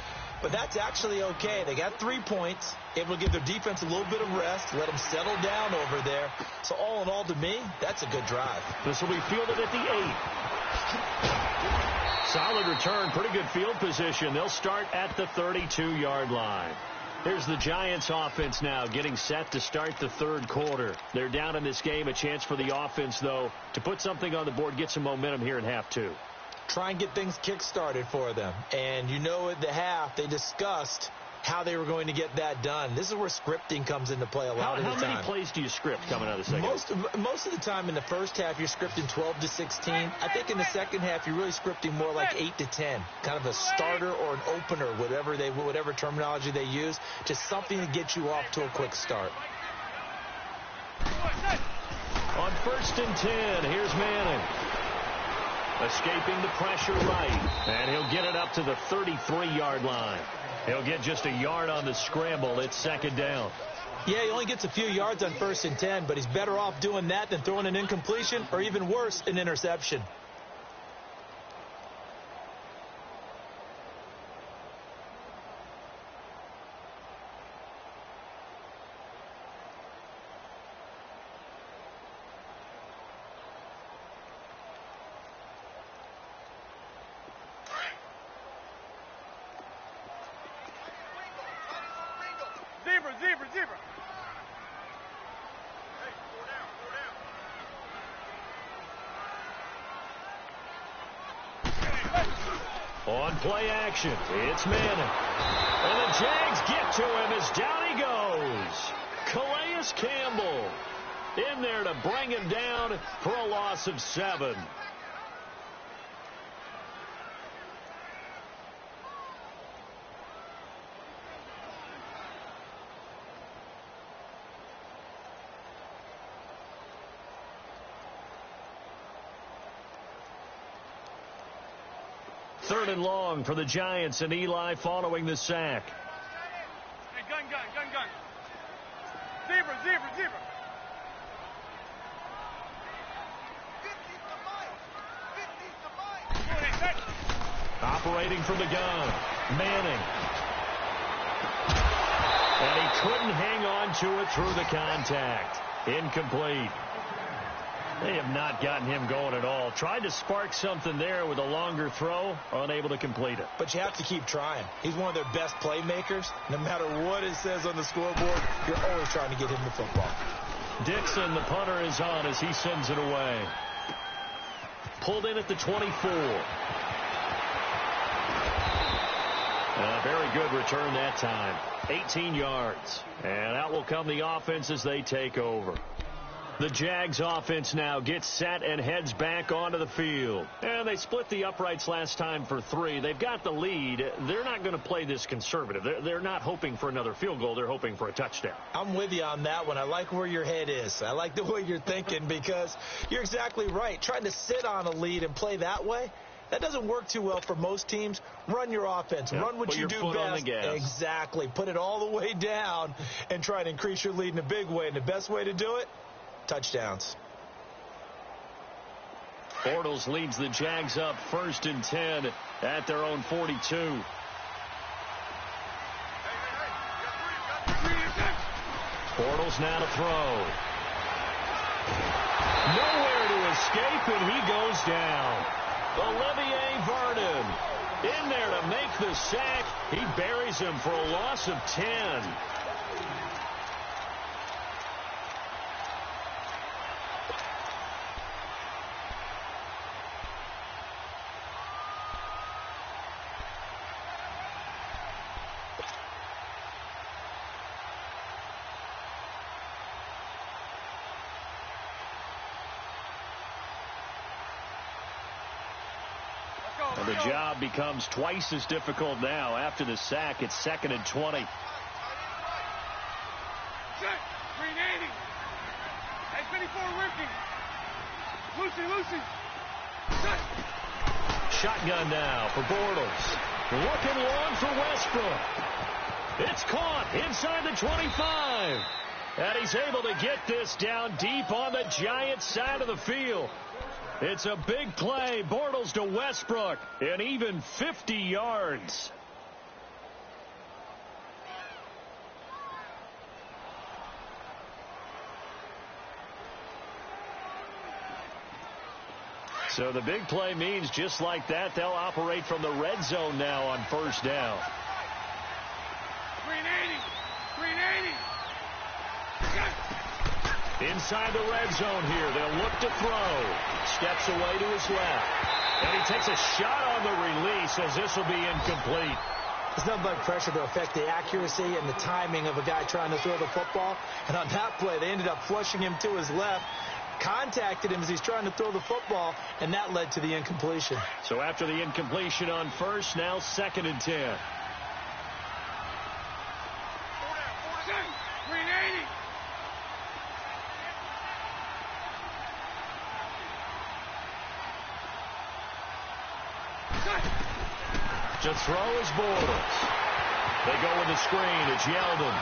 But that's actually okay. They got 3 points, able to give their defense a little bit of rest, let them settle down over there. So all in all, to me, that's a good drive. This will be fielded at the 8. Solid return, pretty good field position. They'll start at the 32-yard line. Here's the Giants offense now getting set to start the 3rd quarter. They're down in this game. A chance for the offense, though, to put something on the board, get some momentum here in half 2. Try and get things kick-started for them. And you know at the half, they discussed how they were going to get that done. This is where scripting comes into play a lot of the time. How many plays do you script coming out of the second? Most of the time in the first half, you're scripting 12 to 16. I think in the second half, you're really scripting more like 8 to 10. Kind of a starter or an opener, whatever terminology they use. Just something to get you off to a quick start. On 1st and 10, here's Manning. Escaping the pressure right. And he'll get it up to the 33-yard line. He'll get just a yard on the scramble. It's 2nd down. Yeah, he only gets a few yards on 1st and 10, but he's better off doing that than throwing an incompletion or even worse, an interception. Zebra. Hey, 4 down. On play action, it's Manning. And the Jags get to him as down he goes. Calais Campbell in there to bring him down for a loss of 7. Third and long for the Giants, and Eli following the sack. Hey, gun. Zebra. Operating from the gun, Manning. And he couldn't hang on to it through the contact. Incomplete. They have not gotten him going at all. Tried to spark something there with a longer throw, unable to complete it. But you have to keep trying. He's one of their best playmakers. No matter what it says on the scoreboard, you're always trying to get him the football. Dixon, the punter, is on as he sends it away. Pulled in at the 24. A very good return that time. 18 yards. And out will come the offense as they take over. The Jags offense now gets set and heads back onto the field. And they split the uprights last time for 3. They've got the lead. They're not going to play this conservative. They're not hoping for another field goal. They're hoping for a touchdown. I'm with you on that one. I like where your head is. I like the way you're thinking because you're exactly right. Trying to sit on a lead and play that way, that doesn't work too well for most teams. Run your offense. Yep. Run what Put you your do foot best. on the gas. Exactly. Put it all the way down and try to increase your lead in a big way. And the best way to do it, touchdowns. Bortles leads the Jags up 1st and 10 at their own 42. Bortles now to throw. Nowhere to escape, and he goes down. Olivier Vernon in there to make the sack. He buries him for a loss of 10. And the job becomes twice as difficult now. After the sack, it's 2nd and 20. Check. 380. Hey, 54 Ricky. Lucy. Check. Shotgun now for Bortles. Looking long for Westbrook. It's caught inside the 25. And he's able to get this down deep on the Giants side of the field. It's a big play. Bortles to Westbrook. And even 50 yards. So the big play means just like that, they'll operate from the red zone now on 1st down. 380. Inside the red zone here. They'll look to throw. Steps away to his left. And he takes a shot on the release as this will be incomplete. There's nothing but pressure to affect the accuracy and the timing of a guy trying to throw the football. And on that play, they ended up flushing him to his left. Contacted him as he's trying to throw the football, and that led to the incompletion. So after the incompletion on 1st, now 2nd and 10. 380. To throw is Bortles. They go with the screen. It's Yeldon.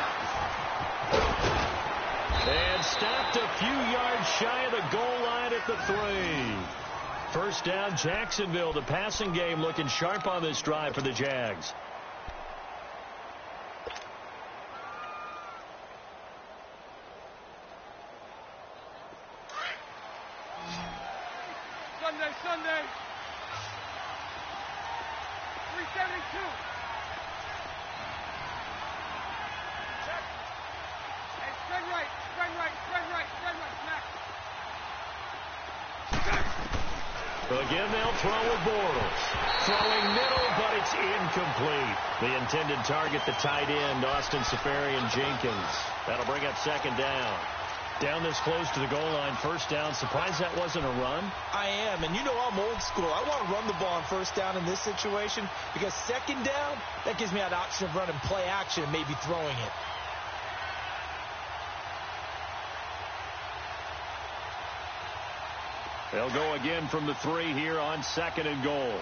And stopped a few yards shy of the goal line at the 3. 1st down, Jacksonville. The passing game looking sharp on this drive for the Jags. Sunday. 372. Check. Hey, spread right. Snack. Check. Again, they'll throw with Bortles. Throwing middle, but it's incomplete. The intended target, the tight end, Austin Safarian-Jenkins. That'll bring up 2nd down. Down this close to the goal line, 1st down. Surprised that wasn't a run? I am, and you know I'm old school. I want to run the ball on 1st down in this situation because 2nd down, that gives me an option of running play action and maybe throwing it. They'll go again from the 3 here on 2nd and goal.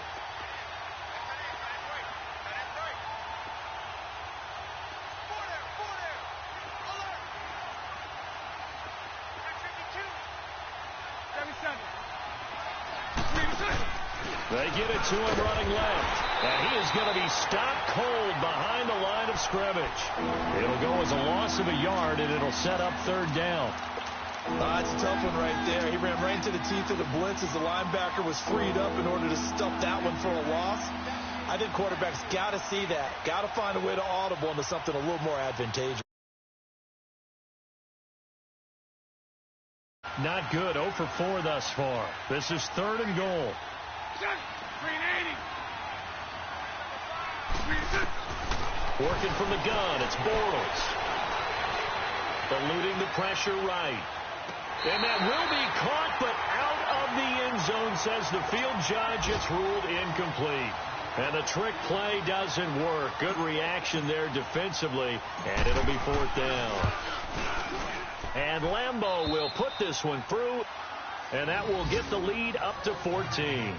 They get it to him running left. And he is going to be stopped cold behind the line of scrimmage. It'll go as a loss of a yard, and it'll set up 3rd down. That's a tough one right there. He ran right into the teeth of the blitz as the linebacker was freed up in order to stuff that one for a loss. I think quarterbacks got to see that. Got to find a way to audible into something a little more advantageous. Not good. 0 for 4 thus far. This is 3rd and goal. 380. Working from the gun. It's Bortles. Eluding the pressure right. And that will be caught, but out of the end zone, says the field judge. It's ruled incomplete. And the trick play doesn't work. Good reaction there defensively, and it'll be 4th down. And Lambeau will put this one through, and that will get the lead up to 14.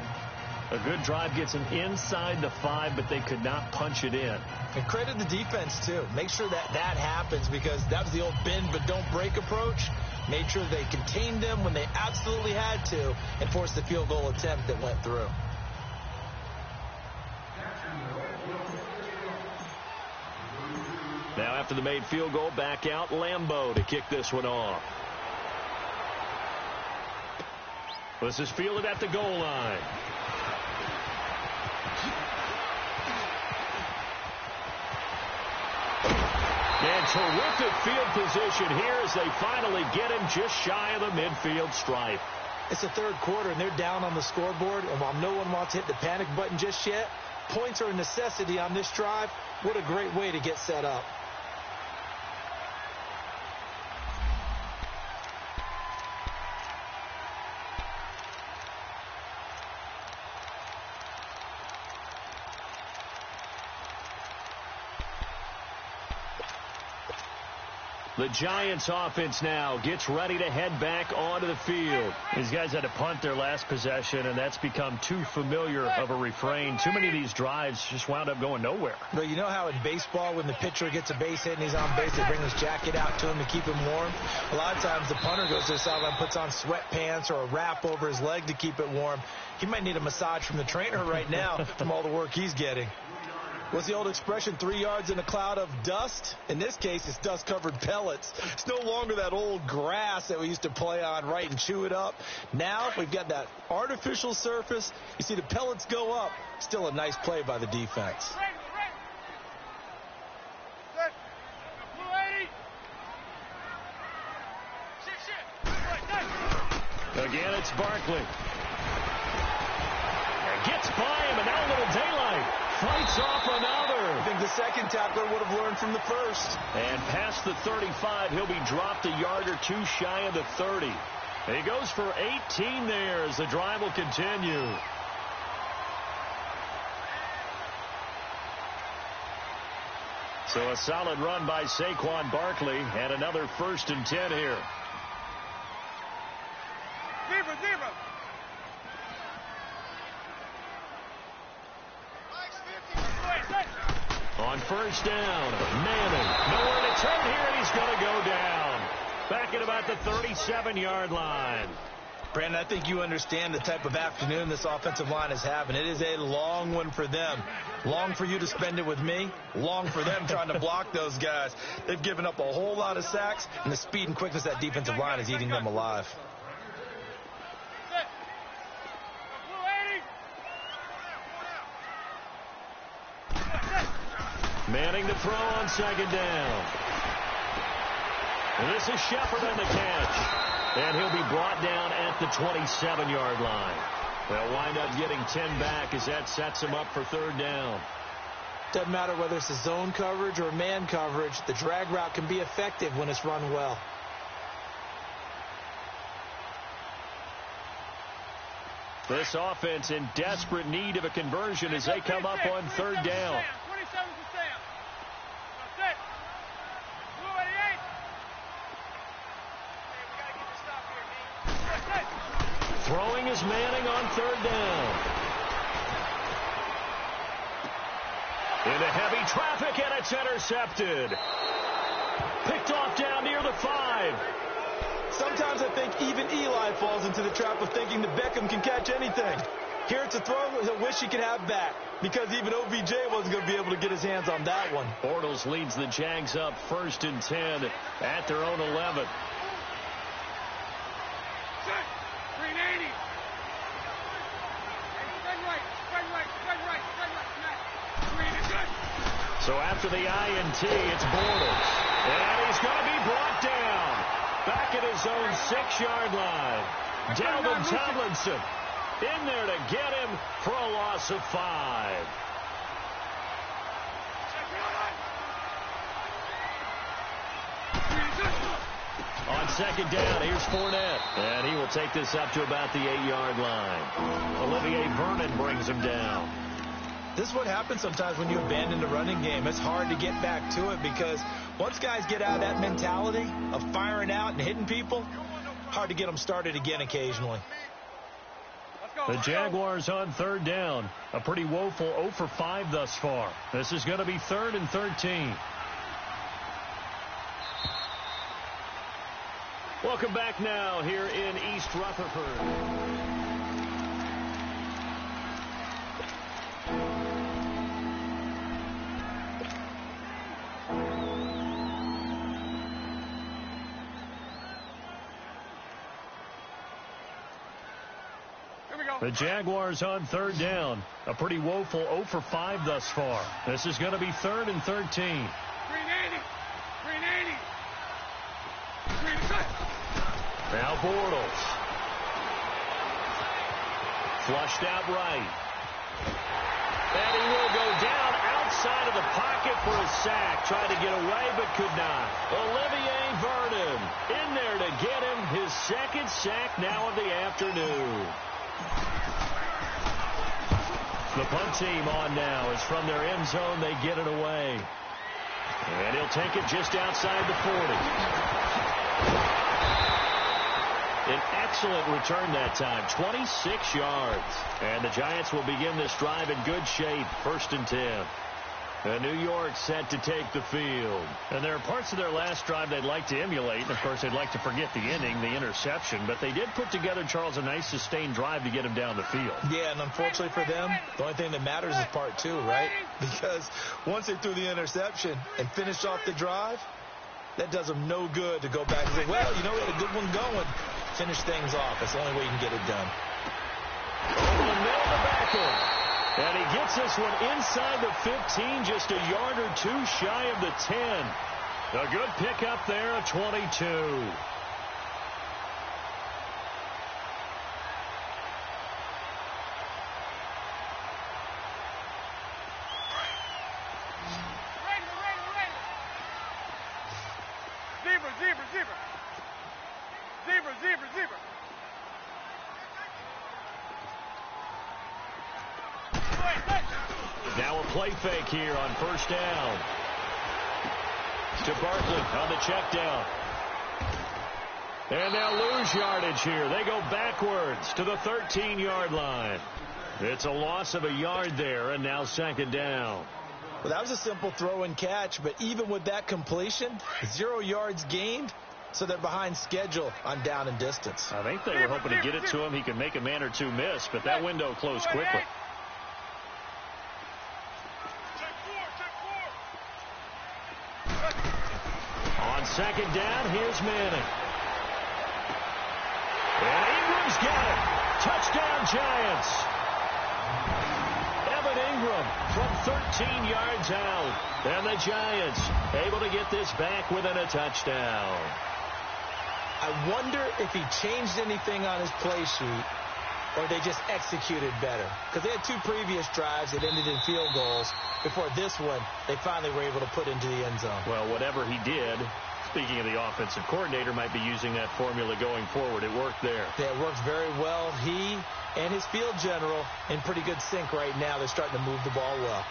A good drive gets them inside the 5, but they could not punch it in. And credit the defense, too. Make sure that happens, because that was the old bend but don't break approach. Made sure they contained them when they absolutely had to and forced the field goal attempt that went through. Now after the made field goal, back out Lambeau to kick this one off. This is fielded at the goal line. And terrific field position here as they finally get him just shy of the midfield stripe. It's the 3rd quarter, and they're down on the scoreboard. And while no one wants to hit the panic button just yet, points are a necessity on this drive. What a great way to get set up. The Giants offense now gets ready to head back onto the field. These guys had to punt their last possession, and that's become too familiar of a refrain. Too many of these drives just wound up going nowhere. But you know how in baseball, when the pitcher gets a base hit and he's on base, they bring his jacket out to him to keep him warm? A lot of times the punter goes to the sideline, puts on sweatpants or a wrap over his leg to keep it warm. He might need a massage from the trainer right now from all the work he's getting. What's the old expression, 3 yards in a cloud of dust? In this case, it's dust-covered pellets. It's no longer that old grass that we used to play on, right, and chew it up. Now we've got that artificial surface. You see the pellets go up. Still a nice play by the defense. Again, it's Barkley. And gets by him, and now a little daylight. Fights off another. I think the second tackler would have learned from the first. And past the 35, he'll be dropped a yard or two shy of the 30. He goes for 18 there as the drive will continue. So a solid run by Saquon Barkley, and another 1st and 10 here. Zebra. On 1st down, Manning. Nowhere to turn here, and he's going to go down. Back at about the 37-yard line. Brandon, I think you understand the type of afternoon this offensive line is having. It is a long one for them. Long for you to spend it with me. Long for them trying to block those guys. They've given up a whole lot of sacks, and the speed and quickness of that defensive line is eating them alive. Manning to throw on 2nd down. And this is Shepard on the catch. And he'll be brought down at the 27-yard line. They'll wind up getting 10 back as that sets him up for 3rd down. Doesn't matter whether it's a zone coverage or man coverage. The drag route can be effective when it's run well. This offense in desperate need of a conversion as they come up on 3rd down. Throwing is Manning on 3rd down. Into heavy traffic, and it's intercepted. Picked off down near the 5. Sometimes I think even Eli falls into the trap of thinking that Beckham can catch anything. Here it's a throw he'll wish he could have back, because even OBJ wasn't going to be able to get his hands on that one. Bortles leads the Jags up 1st and 10 at their own 11. So after the INT, it's Bortles. And he's going to be brought down. Back at his own 6-yard line. Dalvin Tomlinson in there to get him for a loss of 5. On second down. Here's Fournette. And he will take this up to about the 8-yard line. Olivier Vernon brings him down. This is what happens sometimes when you abandon the running game. It's hard to get back to it because once guys get out of that mentality of firing out and hitting people, hard to get them started again occasionally. The Jaguars on third down. A pretty woeful 0 for 5 thus far. This is going to be 3rd and 13. Welcome back now here in East Rutherford. The Jaguars on third down. A pretty woeful 0 for 5 thus far. This is going to be 3rd and 13. 380. Now Bortles. Flushed out right. And he will go down outside of the pocket for a sack. Tried to get away but could not. Olivier Vernon in there to get him his second sack now of the afternoon. The punt team on now is from their end zone. They get it away. And he'll take it just outside the 40. An excellent return that time. 26 yards. And the Giants will begin this drive in good shape. 1st and 10. New York set to take the field. And there are parts of their last drive they'd like to emulate. And, of course, they'd like to forget the ending, the interception. But they did put together, Charles, a nice sustained drive to get him down the field. Yeah, and unfortunately for them, the only thing that matters is part 2, right? Because once they threw the interception and finished off the drive, that does them no good to go back and say, well, you know, we had a good one going. Finish things off. That's the only way you can get it done. Over the middle of the back end. And he gets this one inside the 15, just a yard or 2 shy of the 10. A good pickup there, a 22. Zebra. Now a play fake here on 1st down. To Barkley on the check down. And they'll lose yardage here. They go backwards to the 13-yard line. It's a loss of a yard there, and now 2nd down. Well, that was a simple throw and catch, but even with that completion, 0 yards gained, so they're behind schedule on down and distance. I think they were hoping to get it to him. He could make a man or 2 miss, but that window closed quickly. On 2nd down, here's Manning. And Ingram's got it. Touchdown, Giants. Evan Ingram from 13 yards out. And the Giants able to get this back within a touchdown. I wonder if he changed anything on his play sheet or they just executed better. Because they had 2 previous drives that ended in field goals. Before this one, they finally were able to put into the end zone. Well, whatever he did, speaking of the offensive coordinator, might be using that formula going forward. It worked there. Yeah, it worked very well. He and his field general in pretty good sync right now. They're starting to move the ball well.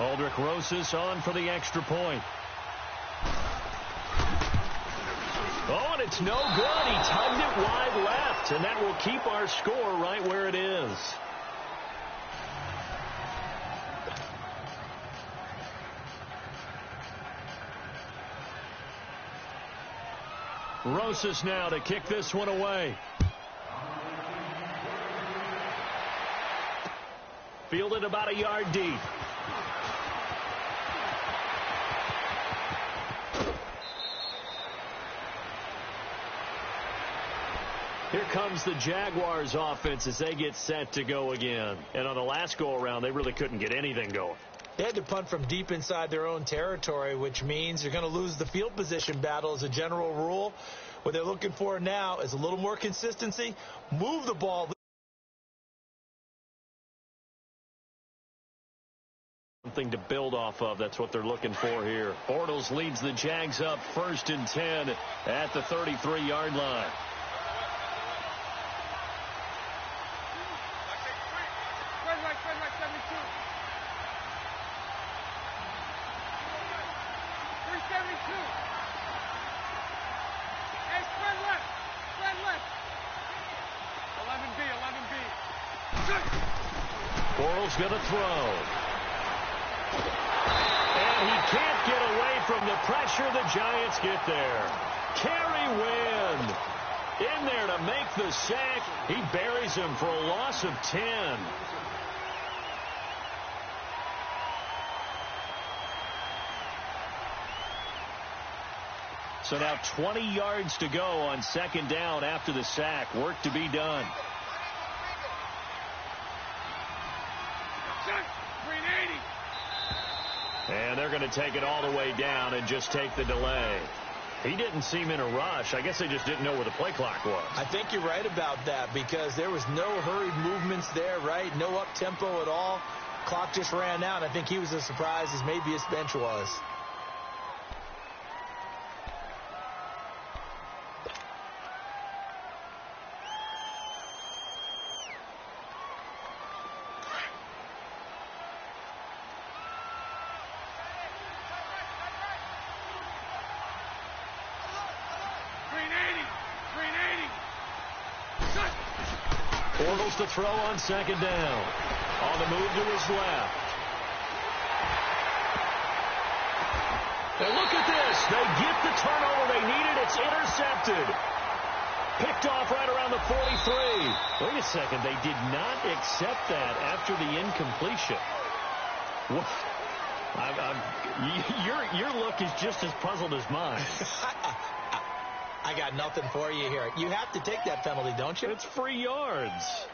Aldrich Rosas on for the extra point. Oh, and it's no good. He tugged it wide left, and that will keep our score right where it is. Rosas now to kick this one away. Fielded about a yard deep. Here comes the Jaguars offense as they get set to go again. And on the last go-around, they really couldn't get anything going. They had to punt from deep inside their own territory, which means you're going to lose the field position battle as a general rule. What they're looking for now is a little more consistency. Move the ball. something to build off of. That's what they're looking for here. Bortles leads the Jags up 1st and 10 at the 33-yard line. Spread right, 72. 372. Hey, spread left. 11B. Good. Bortles going to throw. And he can't get away from the pressure. The Giants get there. Kerry Wynn in there to make the sack. He buries him for a loss of 10. So now 20 yards to go on 2nd down after the sack. Work to be done. 380. And they're going to take it all the way down and just take the delay. He didn't seem in a rush. I guess they just didn't know where the play clock was. I think you're right about that because there was no hurried movements there, right? No up-tempo at all. Clock just ran out. I think he was as surprised as maybe his bench was. Bortles to throw on 2nd down. On the move to his left. And look at this. They get the turnover they needed. It's intercepted. Picked off right around the 43. Wait a second. They did not accept that after the incompletion. What? Your look is just as puzzled as mine. I got nothing for you here. You have to take that penalty, don't you? It's free yards.